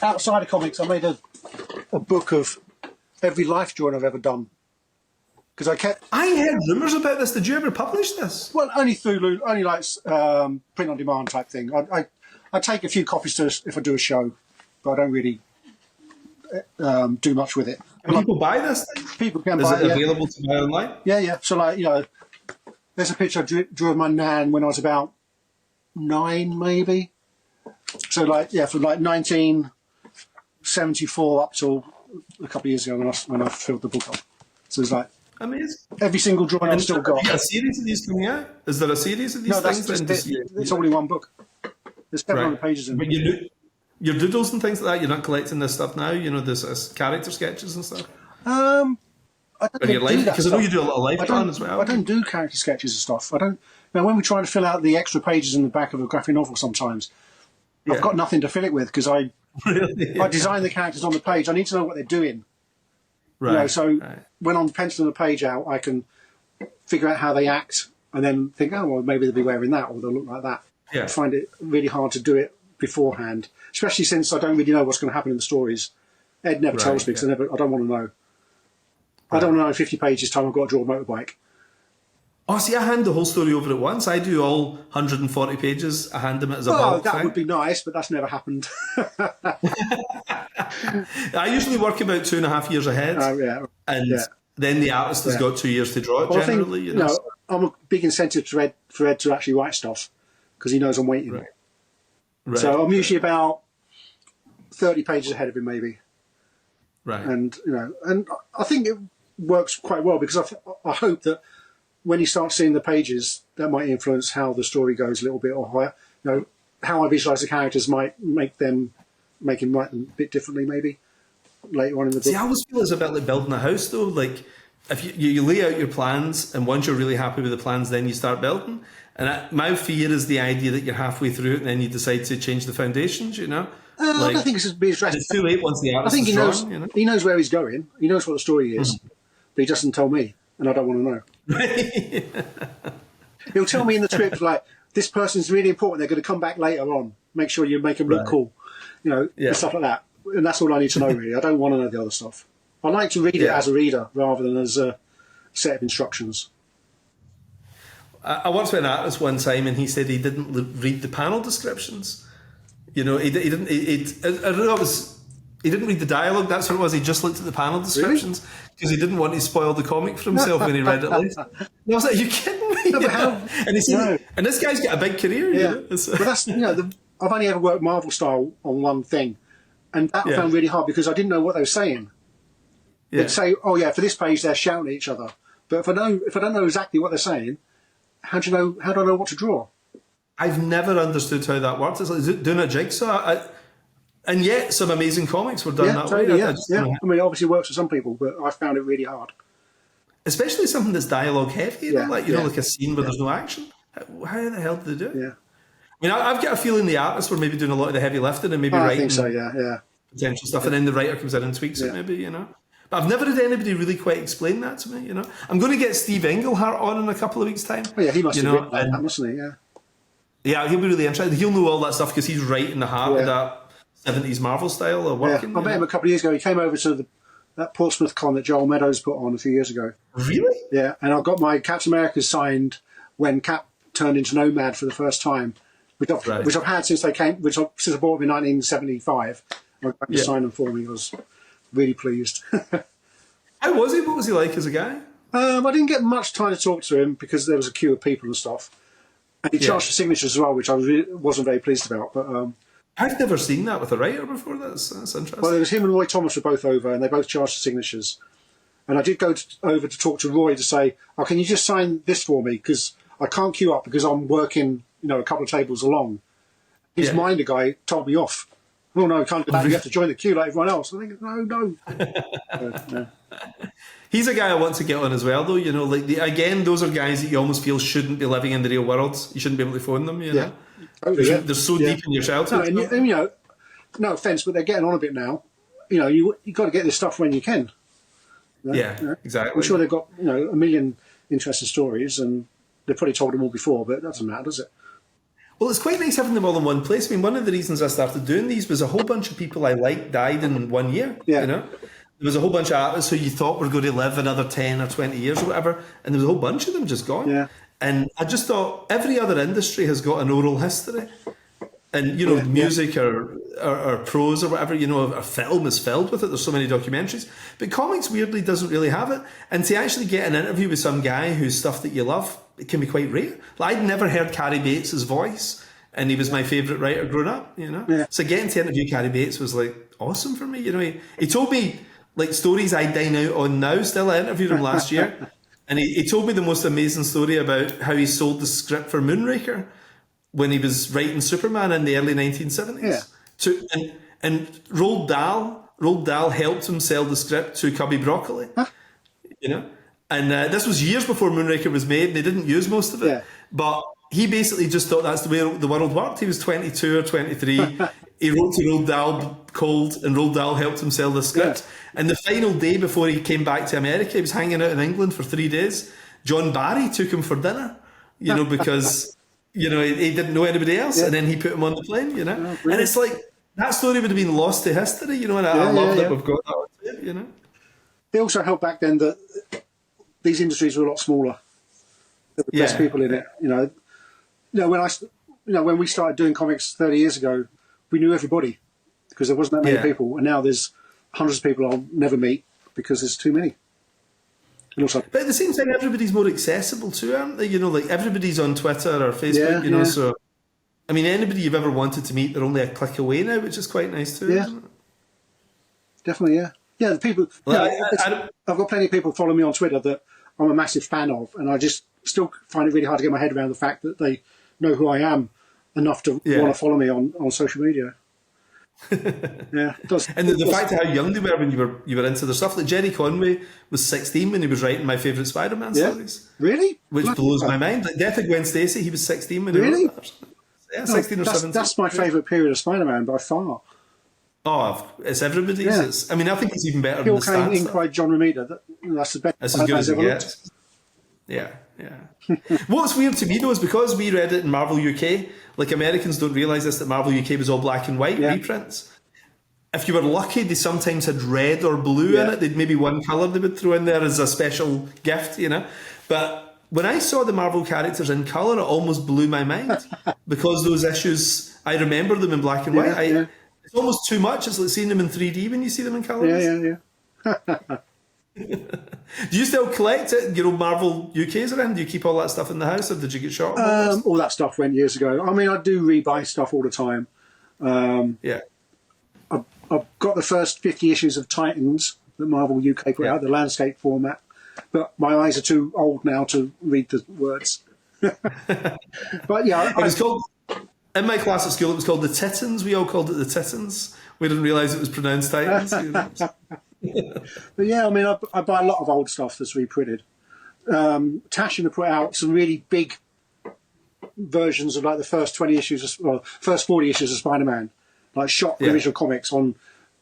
Outside of comics, I made a book of every life drawing I've ever done. Because I heard rumours about this. Did you ever publish this? Well, only print on demand type thing. I take a few copies if I do a show, but I don't really do much with it. Can people buy this thing? People can buy it. Is it available to buy online? Yeah. So there's a picture I drew of my nan when I was about 9, maybe. So from 1974 up till a couple of years ago when I filled the book up. So it's amazing. Every single drawing I've still got. A series of these coming out? Is there a series of these things? No, it's all in one book. There's 700 pages in it. But your doodles and things like that, you're not collecting this stuff now? There's character sketches and stuff? I don't do that because I know you do a lot of life plan as well. I don't do character sketches and stuff. I don't. Now, when we try to fill out the extra pages in the back of a graphic novel sometimes, I've got nothing to fill it with because I design the characters on the page. I need to know what they're doing. Right. When I'm penciling the page out, I can figure out how they act and then think, oh, well, maybe they'll be wearing that or they'll look like that. Yeah. I find it really hard to do it beforehand, especially since I don't really know what's going to happen in the stories. Ed never tells me because I don't want to know. I don't want to know in 50 pages time I've got to draw a motorbike. Oh, see, I hand the whole story over at once. I do all 140 pages. I hand them as a bulk that would be nice, but that's never happened. I usually work about 2.5 years ahead. Then the artist has got 2 years to draw it, generally. I'm a big incentive for Ed to actually write stuff because he knows I'm waiting. Right. So I'm usually about 30 pages ahead of him, maybe. Right. And I think it works quite well because I hope that when you start seeing the pages, that might influence how the story goes a little bit, or how I visualise the characters might make him write them a bit differently, maybe later on in the book. See, I always feel it's a bit like building a house, though. Like if you lay out your plans, and once you're really happy with the plans, then you start building. And my fear is the idea that you're halfway through it and then you decide to change the foundations. I don't think it's It's too late once the artist is drawn. He knows where he's going. He knows what the story is, but he doesn't tell me, and I don't want to know. He'll tell me in the script this person's really important. They're going to come back later on. Make sure you make them look cool, and stuff like that. And that's all I need to know. Really, I don't want to know the other stuff. I like to read it as a reader rather than as a set of instructions. I once met an artist one time, and he said he didn't read the panel descriptions. He didn't. I don't know. He didn't read the dialogue. That's what it was. He just looked at the panel descriptions because he didn't want to spoil the comic for himself when he read it later. And I was like, "Are you kidding me?" No, but how, and he said, and this guy's got a big career. yeah. You know? But that's I've only ever worked Marvel style on one thing, and that I found really hard because I didn't know what they were saying. They'd say, "Oh yeah, for this page they're shouting at each other," but if I don't know exactly what they're saying, how do I know what to draw? I've never understood how that works. It's like doing a jigsaw. And yet, some amazing comics were done that totally, way. I mean, it obviously works for some people, but I found it really hard. Especially something that's dialogue heavy, like like a scene where there's no action. How the hell did they do it? Yeah. I mean, I've got a feeling the artists were maybe doing a lot of the heavy lifting and maybe I writing think so. Yeah. potential stuff, and then the writer comes in and tweaks it, maybe, But I've never had anybody really quite explain that to me, I'm going to get Steve Englehart on in a couple of weeks' time. Oh, yeah, he must have written that, mustn't he? Yeah. Yeah, he'll be really interested. He'll know all that stuff because he's right in the heart of that 70s Marvel style of working. I met him a couple of years ago. He came over to that Portsmouth con that Joel Meadows put on a few years ago. Really? Yeah, and I got my Captain America signed when Cap turned into Nomad for the first time, which I've had since they came, since I bought them in 1975. I got to sign them for me. I was really pleased. How was he? What was he like as a guy? I didn't get much time to talk to him because there was a queue of people and stuff. And he charged for signatures as well, which I wasn't very pleased about. But I've never seen that with a writer before. That's interesting. Well, it was him and Roy Thomas were both over, and they both charged for signatures. And I did go over to talk to Roy to say, "Oh, can you just sign this for me? Because I can't queue up because I'm working, a couple of tables along." His minder guy told me off. "Oh no, you can't do that. You have to join the queue like everyone else." I think, no. He's a guy I want to get on as well, though. Again, those are guys that you almost feel shouldn't be living in the real world. You shouldn't be able to phone them. know, they're so deep in your childhood. No, no offense, but they're getting on a bit now. You got to get this stuff when you can. Exactly. I'm sure they've got a million interesting stories, and they've probably told them all before, but it doesn't matter, does it? Well, it's quite nice having them all in one place. I mean, one of the reasons I started doing these was a whole bunch of people I liked died in 1 year. There was a whole bunch of artists who you thought were going to live another 10 or 20 years or whatever, and there was a whole bunch of them just gone. Yeah. And I just thought every other industry has got an oral history. And, music or prose or whatever, a film is filled with it. There's so many documentaries. But comics, weirdly, doesn't really have it. And to actually get an interview with some guy whose stuff that you love, it can be quite rare. Like, I'd never heard Carrie Bates' voice, and he was my favourite writer growing up, So getting to interview Carrie Bates was, awesome for me. He told me, stories I dine out on now. Still, I interviewed him last year. And he told me the most amazing story about how he sold the script for Moonraker when he was writing Superman in the early 1970s. And Roald Dahl helped him sell the script to Cubby Broccoli. And this was years before Moonraker was made, and they didn't use most of it. But he basically just thought that's the way the world worked. He was 22 or 23. He wrote to Roald Dahl cold, and Roald Dahl helped him sell the script. And the final day before he came back to America, he was hanging out in England for 3 days. John Barry took him for dinner, because... he didn't know anybody else, and then he put him on the plane, and it's like that story would have been lost to history, and I love that we've got that on tape, It also helped back then that these industries were a lot smaller. There were less people in it, when we started doing comics 30 years ago, we knew everybody because there wasn't that many people, and now there's hundreds of people I'll never meet because there's too many. But at the same time, everybody's more accessible too, aren't they? Everybody's on Twitter or Facebook, so... I mean, anybody you've ever wanted to meet, they're only a click away now, which is quite nice too, isn't it? Definitely, Yeah, the people... I've got plenty of people follow me on Twitter that I'm a massive fan of, and I just still find it really hard to get my head around the fact that they know who I am enough to want to follow me on social media. It does. And the fact of how young they were when you were into their stuff. Like Jerry Conway was 16 when he was writing my favourite Spider-Man stories. Really? Which blows my mind. Like Death of Gwen Stacy, he was 16 when he wrote that. Yeah, 16 or 17. That's my favourite period of Spider-Man by far. Oh, it's everybody's. Yeah. I think it's even better Pure than the Kane, Ink by John Romita. That's the best. That's as good as it gets. Yeah. What's weird to me though is because we read it in Marvel UK, like Americans don't realise this, that Marvel UK was all black and white reprints. If you were lucky, they sometimes had red or blue in it. They'd maybe one colour they would throw in there as a special gift, But when I saw the Marvel characters in colour, it almost blew my mind because those issues, I remember them in black and white. It's almost too much. It's like seeing them in 3D when you see them in colours. Yeah. Do you still collect it? Your old Marvel UKs around? Do you keep all that stuff in the house, or did you get shot? All that stuff went years ago. I mean, I do rebuy stuff all the time. I've got the first 50 issues of Titans that Marvel UK put out, the landscape format, but my eyes are too old now to read the words. But yeah, it was called, in my class at school, it was called the Titans. We all called it the Titans. We didn't realise it was pronounced Titans. But yeah, I mean, I buy a lot of old stuff that's reprinted. Taschen have put out some really big versions of like the first 20 issues, first 40 issues of Spider-Man, like shot original comics on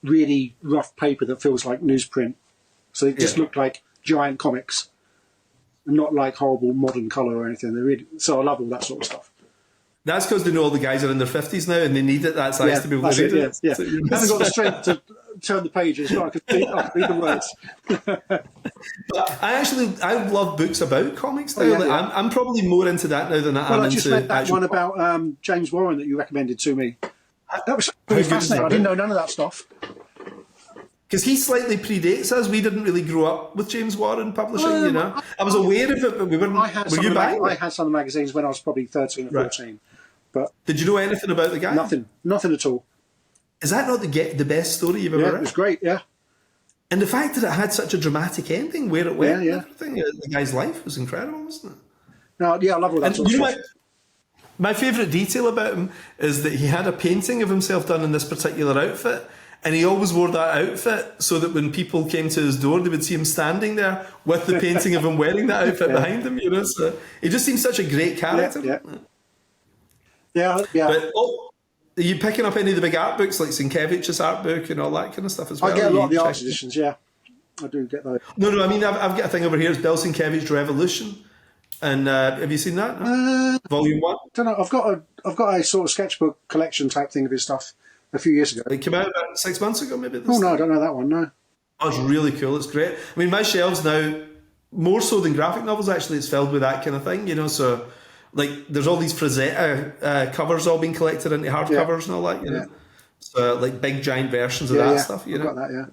really rough paper that feels like newsprint. So they just look like giant comics, and not like horrible modern colour or anything. They really, so I love all that sort of stuff. That's because they know all the guys are in their 50s now and they need it that size to be able to read it. Yeah. I haven't got the strength to turn the pages, so I can read the words. But I love books about comics now. I'm probably more into that now than I am into... I just read that one about James Warren that you recommended to me. That was really fascinating. I didn't know none of that stuff. Because he slightly predates us. We didn't really grow up with James Warren publishing, you know. I was aware of it, but we weren't... I had some of the magazines when I was probably 13 or 14. But did you know anything about the guy? Nothing at all. Is that not the best story you've ever read? It was great, yeah. And the fact that it had such a dramatic ending, where it went and everything, the guy's life was incredible, wasn't it? No, yeah, I love all that sort of stuff. My favourite detail about him is that he had a painting of himself done in this particular outfit, and he always wore that outfit so that when people came to his door, they would see him standing there with the painting of him wearing that outfit behind him, you know. So he just seems such a great character. Yeah. But, are you picking up any of the big art books, like Sienkiewicz's art book and all that kind of stuff as well? I get a lot of the art editions, I do get those. No, I mean, I've got a thing over here. It's Bill Sienkiewicz Revolution. And have you seen that? No? Volume 1? I don't know. I've got a sort of sketchbook collection type thing of his stuff a few years ago. It came out about 6 months ago, maybe? No, I don't know that one, no. Oh, it's really cool. It's great. I mean, my shelves now, more so than graphic novels, actually, it's filled with that kind of thing, you know, so... Like, there's all these Frazetta covers all being collected into hardcovers and all that, you know. So, like, big, giant versions of that stuff, you know. I've got that,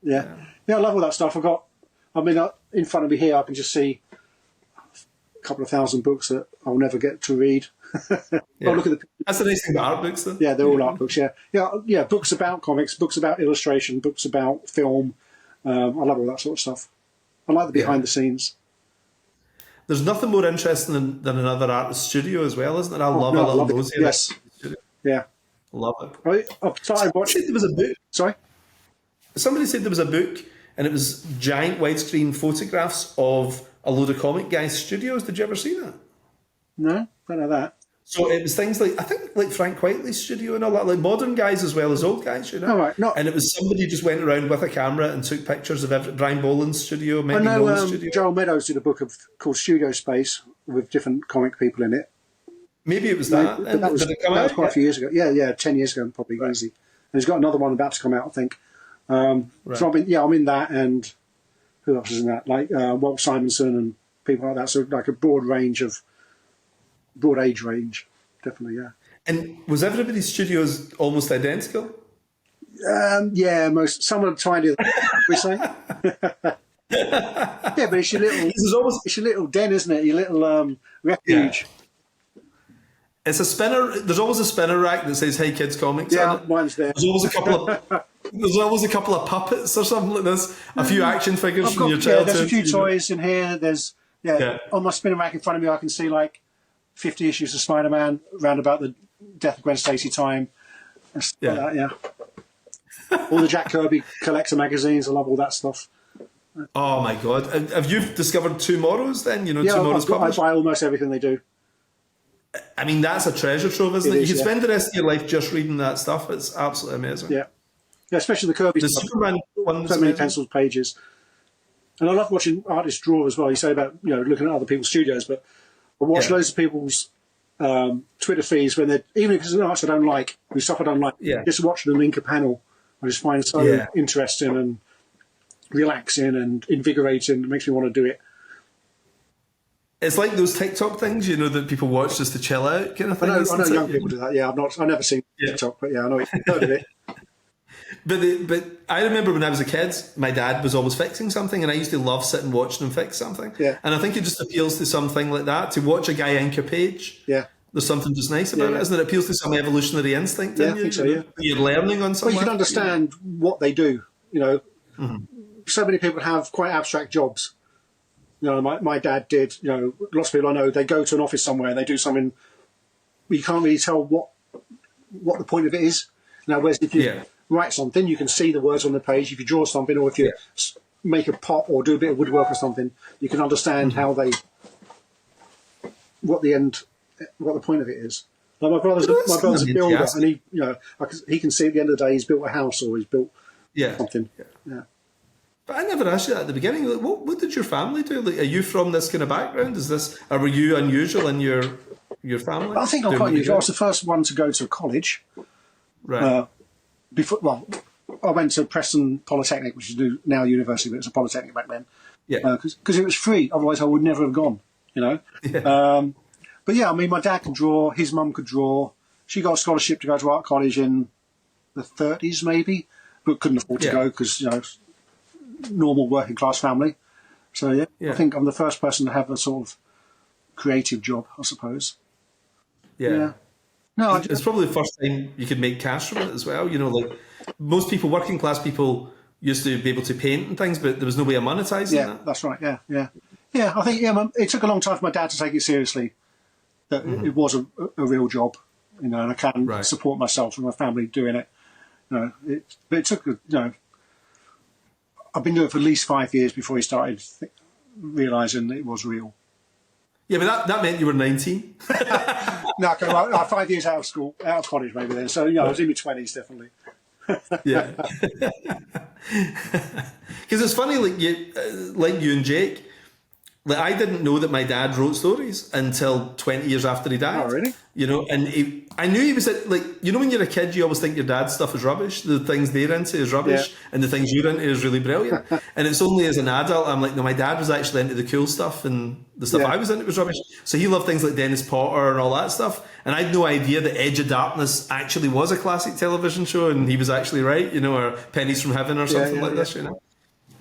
yeah, I love all that stuff. In front of me here, I can just see a couple of thousand books that I'll never get to read. Look at that's the nice thing about art books, though. Yeah, they're all art books, yeah. Books about comics, books about illustration, books about film. I love all that sort of stuff. I like the behind the scenes. There's nothing more interesting than another artist's studio as well, isn't it? I love a little nosy. Yes. Yeah. Love it. I've started watching... There was a book. Sorry? Somebody said there was a book and it was giant widescreen photographs of a load of comic guys' studios. Did you ever see that? No, don't know that. So it was things like, I think, like Frank Whiteley's studio and all that, like modern guys as well as old guys, you know? All right. And it was somebody just went around with a camera and took pictures of Brian Boland's studio, I know Joel Meadows did a book called Studio Space with different comic people in it. Maybe it was that. But that was quite a few years ago. Yeah, 10 years ago probably, easy. And he's got another one about to come out, I think. So I'm in that, and who else is in that? Like Walt Simonson and people like that. So like a broad age range, definitely, yeah. And was everybody's studios almost identical? Some of the tiny, we say. Yeah, but it's your little den, isn't it? Your little refuge. Yeah. It's a spinner. There's always a spinner rack that says "Hey Kids Comics." Yeah, mine's there. There's always a couple of puppets or something like this. A few action figures from your childhood. There's a few toys in here. There's on my spinner rack in front of me, I can see like 50 issues of Spider-Man round about the death of Gwen Stacy time. All the Jack Kirby collector magazines. I love all that stuff. Oh my God! Have you discovered Tomorrow's then? You know, Tomorrow's published? I buy almost everything they do. I mean, that's a treasure trove, isn't it? You can spend the rest of your life just reading that stuff. It's absolutely amazing. Yeah, especially the Kirby stuff. Superman one. So many penciled pages. And I love watching artists draw as well. You say about looking at other people's studios, but I watch loads of people's Twitter feeds when they're, even if it's an artist I don't like, stuff I don't like, just watching them ink a panel, I just find it so interesting and relaxing and invigorating. It makes me want to do it. It's like those TikTok things, you know, that people watch just to chill out, kind of thing. I know young people do that. Yeah, I've never seen TikTok, but yeah, I know you've heard of it. But I remember when I was a kid, my dad was always fixing something, and I used to love sitting watching him fix something. Yeah. And I think it just appeals to something like that, to watch a guy ink a page. Yeah. There's something just nice about it, isn't it? It appeals to some evolutionary instinct in you. I think so, yeah. You're learning on something. Well, you can understand what they do, you know. So many people have quite abstract jobs. You know, my dad did, you know, lots of people I know, they go to an office somewhere and they do something, you can't really tell what the point of it is. Now, whereas if you write something, you can see the words on the page. If you draw something, or if you make a pot or do a bit of woodwork or something, you can understand how what the point of it is. Like my brother's a builder, and he, you know, he can see at the end of the day he's built a house or he's built something. Yeah. But I never asked you that at the beginning. Like, what did your family do? Like, are you from this kind of background? Or were you unusual in your family? I think I'm quite unusual. I was the first one to go to college. Right. I went to Preston Polytechnic, which is now university, but it was a polytechnic back then. Yeah. Because it was free. Otherwise, I would never have gone. You know. Yeah. But yeah, I mean, my dad could draw. His mum could draw. She got a scholarship to go to art college in the 30s, maybe, but couldn't afford to go because, you know, normal working class family. So I think I'm the first person to have a sort of creative job, I suppose. Yeah. No, it's probably the first time you could make cash from it as well. You know, like most people, working class people, used to be able to paint and things, but there was no way of monetizing that. Yeah, that's right. Yeah. I think it took a long time for my dad to take it seriously. That it was a real job, you know, and I can support myself and my family doing it. You know, but it took, you know, I've been doing it for at least 5 years before he started realising that it was real. Yeah, but that meant you were 19. No, okay, well, 5 years out of college maybe then. So, you know, I was in my 20s definitely. Yeah. Because it's funny, like you and Jake, like I didn't know that my dad wrote stories until 20 years after he died. Oh, really? You know, and I knew he was like, you know, when you're a kid, you always think your dad's stuff is rubbish. The things they're into is rubbish, and the things you're into is really brilliant. And it's only as an adult I'm like, no, my dad was actually into the cool stuff, and the stuff I was into was rubbish. So he loved things like Dennis Potter and all that stuff. And I had no idea that Edge of Darkness actually was a classic television show, and he was actually right, you know, or Pennies from Heaven or something like this, you know.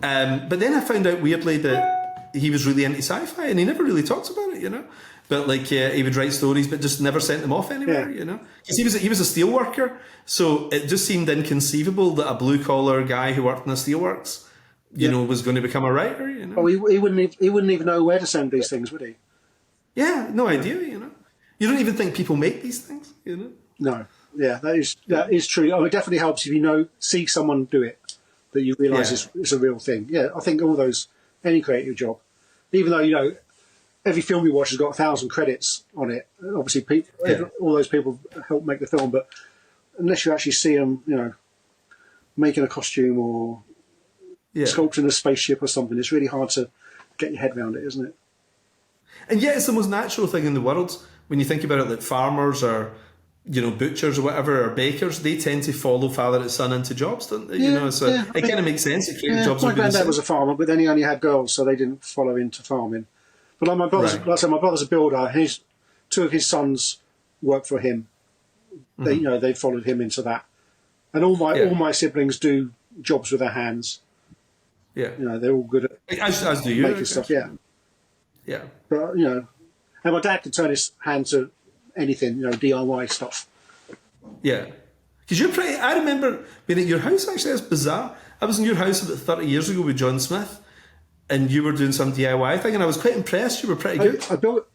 But then I found out weirdly that he was really into sci-fi, and he never really talked about it, you know. But like he would write stories, but just never sent them off anywhere, you know. Because he was a steel worker, so it just seemed inconceivable that a blue collar guy who worked in the steelworks, you know, was going to become a writer, you know. Oh, he wouldn't even know where to send these things, would he? Yeah, no idea, you know. You don't even think people make these things, you know. No, yeah, that is true. Oh, it definitely helps if you see someone do it, that you realise it's a real thing. Yeah, I think any creative job, even though, you know, every film you watch has got 1,000 credits on it. Obviously, all those people help make the film, but unless you actually see them, you know, making a costume or sculpting a spaceship or something, it's really hard to get your head around it, isn't it? And yet it's the most natural thing in the world. When you think about it, like farmers or, you know, butchers or whatever, or bakers, they tend to follow father and son into jobs, don't they? You know, so it kind of makes sense that creative jobs my would be the granddad same. was a farmer, but then he only had girls, so they didn't follow into farming. But like my brother's, like I said, my brother's a builder. Two of his sons work for him. They, you know, they followed him into that. And all my siblings do jobs with their hands. Yeah, you know, they're all good at as do you making stuff. Yeah. But you know, and my dad could turn his hand to anything, you know, DIY stuff. Yeah, because you're pretty. I remember being at your house. Actually, that's bizarre. I was in your house about 30 years ago with John Smith, and you were doing some DIY thing, and I was quite impressed. You were pretty good. I built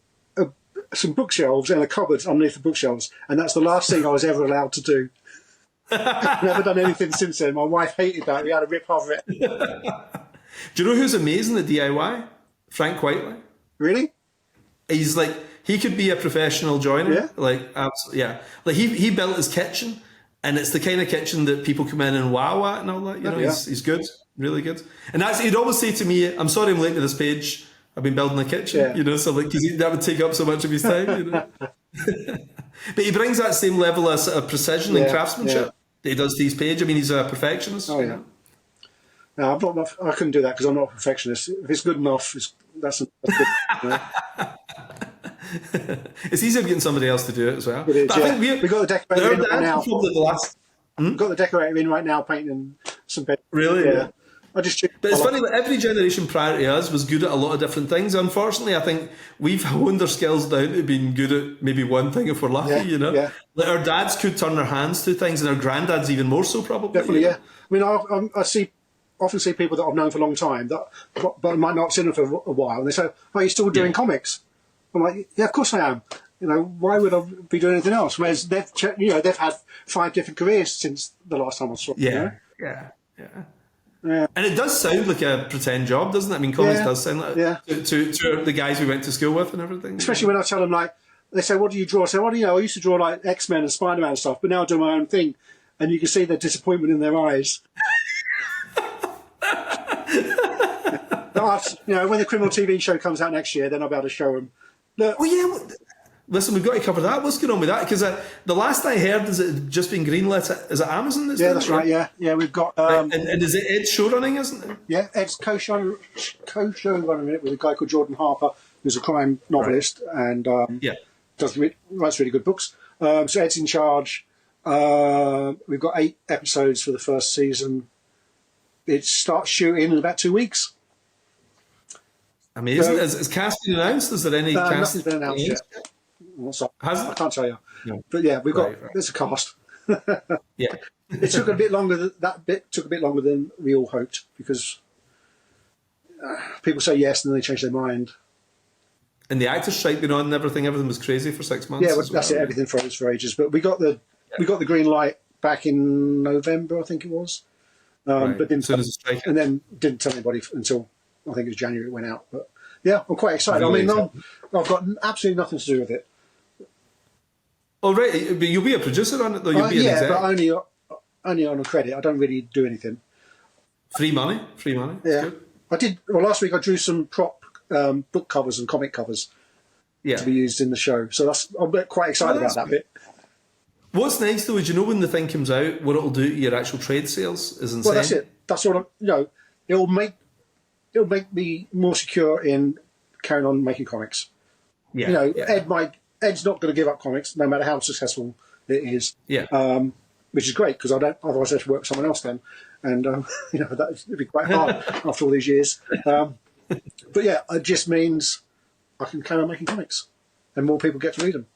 some bookshelves and a cupboard underneath the bookshelves, and that's the last thing I was ever allowed to do. I've never done anything since then. My wife hated that. We had to rip half of it. Do you know who's amazing at DIY? Frank Whiteley. Really? He's like, he could be a professional joiner. Yeah. Like, absolutely, yeah. Like he built his kitchen, and it's the kind of kitchen that people come in and wow at and all that. You know, he's good, really good. And he'd always say to me, "I'm sorry, I'm late to this page. I've been building a kitchen." Yeah. You know, so like, because that would take up so much of his time. You know. But he brings that same level of sort of precision and craftsmanship that he does to his page. I mean, he's a perfectionist. Oh yeah. No, I couldn't do that because I'm not a perfectionist. If it's good enough, That's good. You know? It's easier getting somebody else to do it as well. It is, But I think we've got the decorator in right now. Probably the last. We've got the decorator in right now painting some beds. Really? Yeah. I just. But it's funny that every generation prior to us was good at a lot of different things. Unfortunately, I think we've honed our skills down to being good at maybe one thing if we're lucky, you know? Yeah. Like our dads could turn their hands to things, and our granddads even more so, probably. Definitely, yeah. I mean, I often see people that I've known for a long time, but I might not have seen them for a while, and they say, "Oh, you're still doing comics?" I'm like, "Yeah, of course I am. You know, why would I be doing anything else?" Whereas they've had 5 different careers since the last time I saw them. Yeah, you know? yeah. And it does sound like a pretend job, doesn't it? I mean, comics does sound like to the guys we went to school with and everything. Especially when I tell them, like, they say, "What do you draw?" I say, "Well, I used to draw like X-Men and Spider-Man and stuff, but now I do my own thing," and you can see the disappointment in their eyes. When the criminal TV show comes out next year, then I'll be able to show them. Look, Listen, we've got to cover that. What's going on with that? Because the last I heard is it just been greenlit. Is it Amazon? That's right. Yeah, we've got. And is it Ed show running? Isn't it? Yeah, Ed's co-show running it with a guy called Jordan Harper, who's a crime novelist and writes really good books. So Ed's in charge. We've got 8 episodes for the first season. It starts shooting in about 2 weeks. Amazing. Is cast been announced? Is there any cast? Nothing's been announced yet. I can't tell you. No. But yeah, we've got there's a cast. Yeah. It took a bit longer. That bit took a bit longer than we all hoped because people say yes and then they change their mind. And the actors' strike been on and everything. Everything was crazy for 6 months. Yeah, that's it. Everything froze for ages. But we got the green light back in November, I think it was. But didn't and then didn't tell anybody until I think it was January it went out. But yeah, I'm quite excited. I mean, I've got absolutely nothing to do with it. Oh right, but you'll be a producer on it though. You'll be an exec. But only on a credit. I don't really do anything. Free money. Yeah, good. I did. Well, last week I drew some prop book covers and comic covers to be used in the show. So I'm quite excited about that bit. What's nice though is when the thing comes out, what it'll do to your actual trade sales is insane. Well, that's it. That's what it'll make me more secure in carrying on making comics. Yeah. Ed's not going to give up comics, no matter how successful it is. Yeah. Which is great because otherwise I have to work with someone else then, and that would be quite hard after all these years. But yeah, it just means I can carry on making comics, and more people get to read them.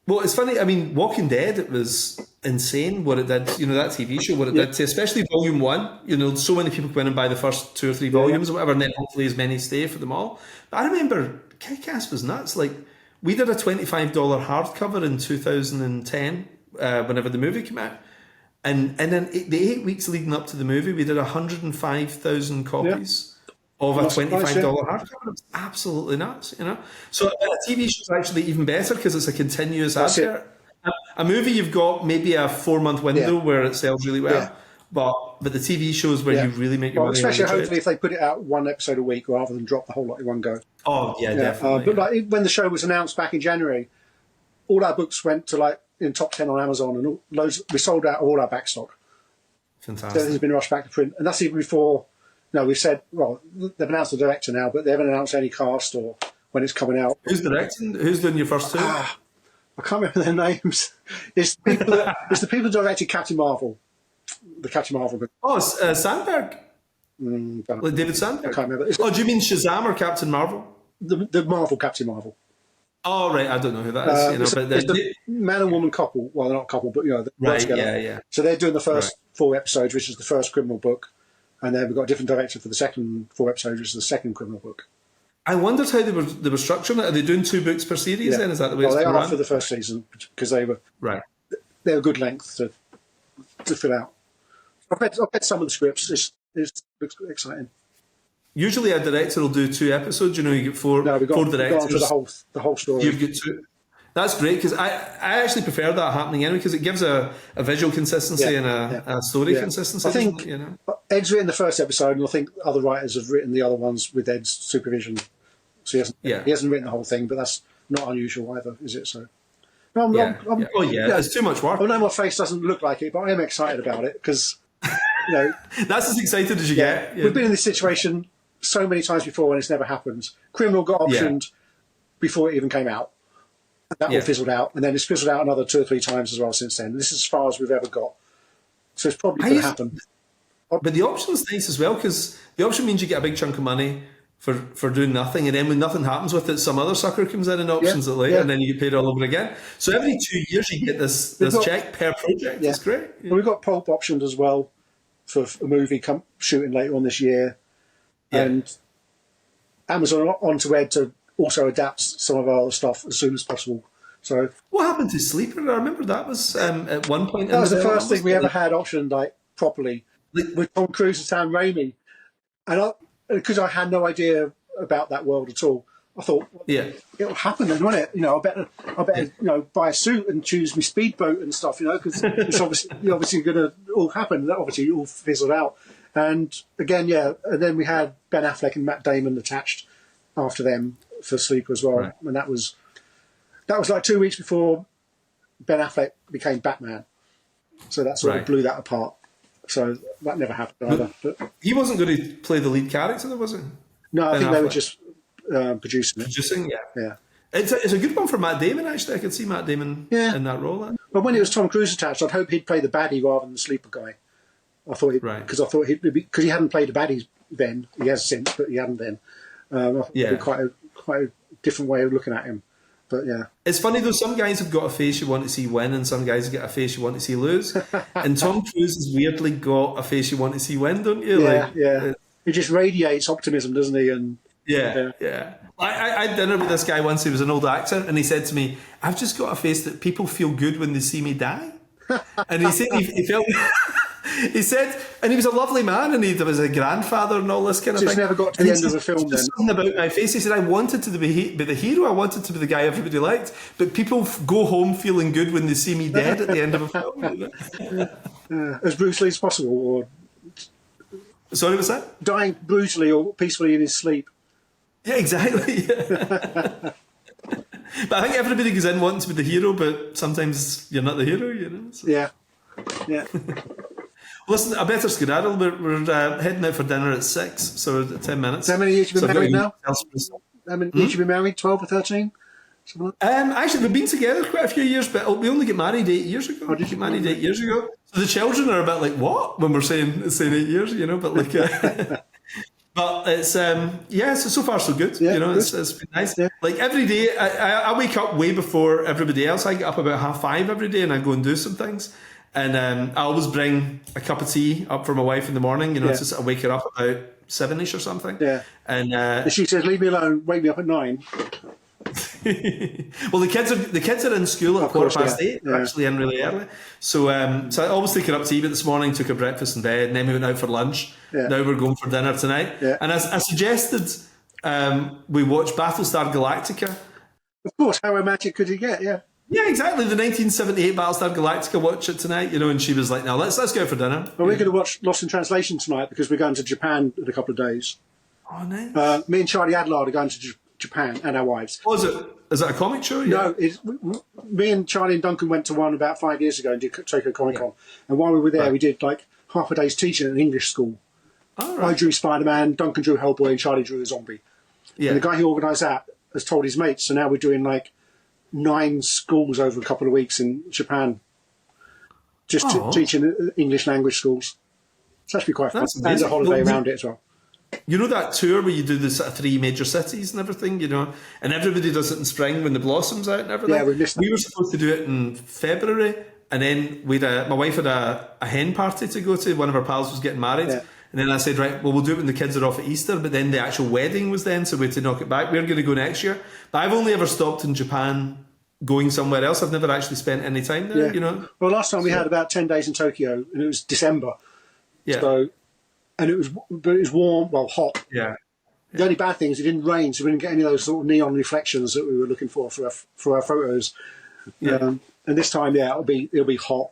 Well, it's funny. I mean, Walking Dead, it was insane what it did. That TV show, what it did to, especially Volume 1. So many people go in and buy the first 2 or 3 volumes or whatever, and then hopefully as many stay for them all. But I remember Kick-Ass was nuts. Like, we did a $25 hardcover in 2010, whenever the movie came out. And then the 8 weeks leading up to the movie, we did 105,000 copies. Of a $25 hardcover. It was absolutely nuts, So a TV show is actually even better because it's a continuous advert. A movie, you've got maybe a 4-month window where it sells really well, but the TV shows where you really make your money. Especially hopefully if they put it out 1 episode a week rather than drop the whole lot in one go. Oh yeah, definitely. But like when the show was announced back in January, all our books went to in top 10 on Amazon, and we sold out all our back stock. Fantastic. So everything's been rushed back to print, and that's even before. No, we've said, well, they've announced the director now, but they haven't announced any cast or when it's coming out. Who's directing? Who's doing your first 2? I can't remember their names. It's the people who directed Captain Marvel. The Captain Marvel book. Oh, Sandberg. Like David Sandberg? I can't remember. Do you mean Shazam or Captain Marvel? The Marvel Captain Marvel. Oh, right. I don't know who that is. It's the man and woman couple. Well, they're not a couple, but they're together. Yeah. So they're doing the first 4 episodes, which is the first criminal book. And then we've got a different director for the second 4 episodes, which is the second criminal book. I wondered how they were structuring it. Are they doing 2 books per series then? Is that the way it's going to run? They are for the first season because they were a good length to fill out. I've read some of the scripts. It looks exciting. Usually a director will do 2 episodes. You get 4 directors. Gone for the whole story. You've got 2. That's great because I actually prefer that happening anyway because it gives a visual consistency and a story consistency. I think Ed's written the first episode, and I think other writers have written the other ones with Ed's supervision. So he hasn't written the whole thing, but that's not unusual either, is it? So it's too much work. I know my face doesn't look like it, but I am excited about it because that's as excited as you get. We've been in this situation so many times before and it's never happened. Criminal got optioned before it even came out. That all fizzled out, and then it's fizzled out another 2 or 3 times as well since then. This is as far as we've ever got. So it's probably going to happen. But the option's nice as well, because the option means you get a big chunk of money for doing nothing, and then when nothing happens with it, some other sucker comes in and options it later, and then you get paid all over again. So every 2 years you get this check per project. It's great. Yeah. Well, we've got Pulp optioned as well for a movie shooting later on this year. Yeah. And Amazon are on to Ed to also adapt some of our stuff as soon as possible. So what happened to Sleeper? I remember that was at one point. That was the first thing we ever had optioned properly with Tom Cruise and Sam Raimi, and because I had no idea about that world at all, I thought, it'll happen then, won't it? I better buy a suit and choose my speedboat and stuff, because it's obviously going to all happen. That obviously all fizzled out, and again, and then we had Ben Affleck and Matt Damon attached after them for Sleeper as well, and that was like 2 weeks before Ben Affleck became Batman, so that sort of blew that apart. So that never happened either. But he wasn't going to play the lead character, though, was he? No, I think they were just producing it. Producing, yeah. It's a good one for Matt Damon, actually. I could see Matt Damon in that role. But when it was Tom Cruise attached, I'd hope he'd play the baddie rather than the sleeper guy. Because he hadn't played a baddie then. He has since, but he hadn't then. I thought it'd be quite a different way of looking at him. But it's funny though. Some guys have got a face you want to see win, and some guys have got a face you want to see lose. And Tom Cruise has weirdly got a face you want to see win, don't you? He just radiates optimism, doesn't he? And I had dinner with this guy once. He was an old actor, and he said to me, "I've just got a face that people feel good when they see me die." And he said he felt. He said, and he was a lovely man, and he was a grandfather and all this kind of thing. Just never got to the end of the film then. Something about my face. He said, I wanted to be the hero, I wanted to be the guy everybody liked, but people go home feeling good when they see me dead at the end of a film. As brutally as possible, or... Sorry, what's that? Dying brutally or peacefully in his sleep. Yeah, exactly. Yeah. But I think everybody goes in wanting to be the hero, but sometimes you're not the hero, So. Yeah. Listen, I better skedaddle. We're heading out for dinner at 6, so 10 minutes. How many years have you been married now? How many years have you been married? 12 or 13? Actually, we've been together quite a few years, but we only get married 8 years ago. Oh, did you get married 8 years ago? So the children are a bit like, what? When we're saying 8 years, but like... But it's, so far so good. It's been nice. Yeah. Like every day, I wake up way before everybody else. I get up about 5:30 every day and I go and do some things. And I always bring a cup of tea up for my wife in the morning, to sort of wake her up about 7ish or something. Yeah. And she says, leave me alone, wake me up at 9. Well, the kids are in school at 8:15. They're actually in really early. So I always take her up to tea, but this morning took her breakfast in bed, and then we went out for lunch. Yeah. Now we're going for dinner tonight. Yeah. And I suggested we watch Battlestar Galactica. Of course, how romantic could you get? Yeah. Yeah, exactly. The 1978 Battlestar Galactica. Watch it tonight, and she was like, "No, let's go for dinner." Well, we're going to watch Lost in Translation tonight because we're going to Japan in a couple of days. Oh, nice. Me and Charlie Adlard are going to Japan, and our wives. Oh, is it a comic show? Yeah. No, me and Charlie and Duncan went to one about 5 years ago and did Tokyo Comic Con. And while we were there, we did like half a day's teaching at an English school. Oh, right. I drew Spider-Man, Duncan drew Hellboy, and Charlie drew a zombie. Yeah. And the guy who organised that has told his mates, so now we're doing like 9 schools over a couple of weeks in Japan, just teaching English language schools. It's actually quite fun. And a holiday around it as well. You know that tour where you do the sort of 3 major cities and everything, and everybody does it in spring when the blossom's out and everything? Yeah, we missed that. We were supposed to do it in February, and then my wife had a hen party to go to. One of our pals was getting married. Yeah. And then I said, right, well, we'll do it when the kids are off at Easter, but then the actual wedding was then, so we had to knock it back. We're going to go next year. But I've only ever stopped in Japan going somewhere else. I've never actually spent any time there, Well, last time we had about 10 days in Tokyo, and it was December. Yeah. So, and it was warm, well, hot. Yeah. The only bad thing is it didn't rain, so we didn't get any of those sort of neon reflections that we were looking for our photos. Yeah. And this time, it'll be hot.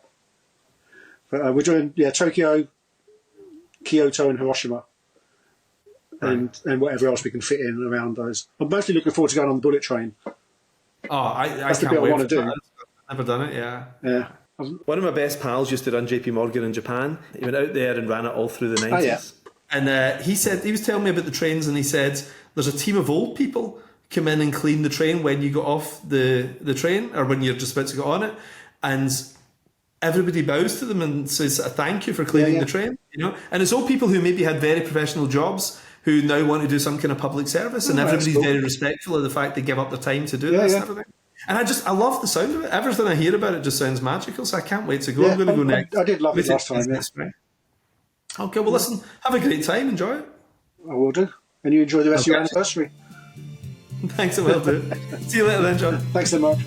But we're doing Tokyo, Kyoto, and Hiroshima, and whatever else we can fit in around those. I'm mostly looking forward to going on the bullet train. Oh, I can't wait to do. I've never done it. Yeah. One of my best pals used to run JP Morgan in Japan. He went out there and ran it all through the 90s. And he was telling me about the trains, and he said there's a team of old people come in and clean the train when you go off the train, or when you're just about to go on it, and everybody bows to them and says a thank you for cleaning the train, you know. And it's all people who maybe had very professional jobs who now want to do some kind of public service, and everybody's very respectful of the fact they give up their time to do this and everything. And I love the sound of it. Everything I hear about it just sounds magical, so I can't wait to go. I'm going to go next. I did love it last time, Okay, well listen, have a great time, enjoy it. I will do. And you enjoy the rest of your anniversary. Thanks, I will do. See you later then, John. Thanks so much.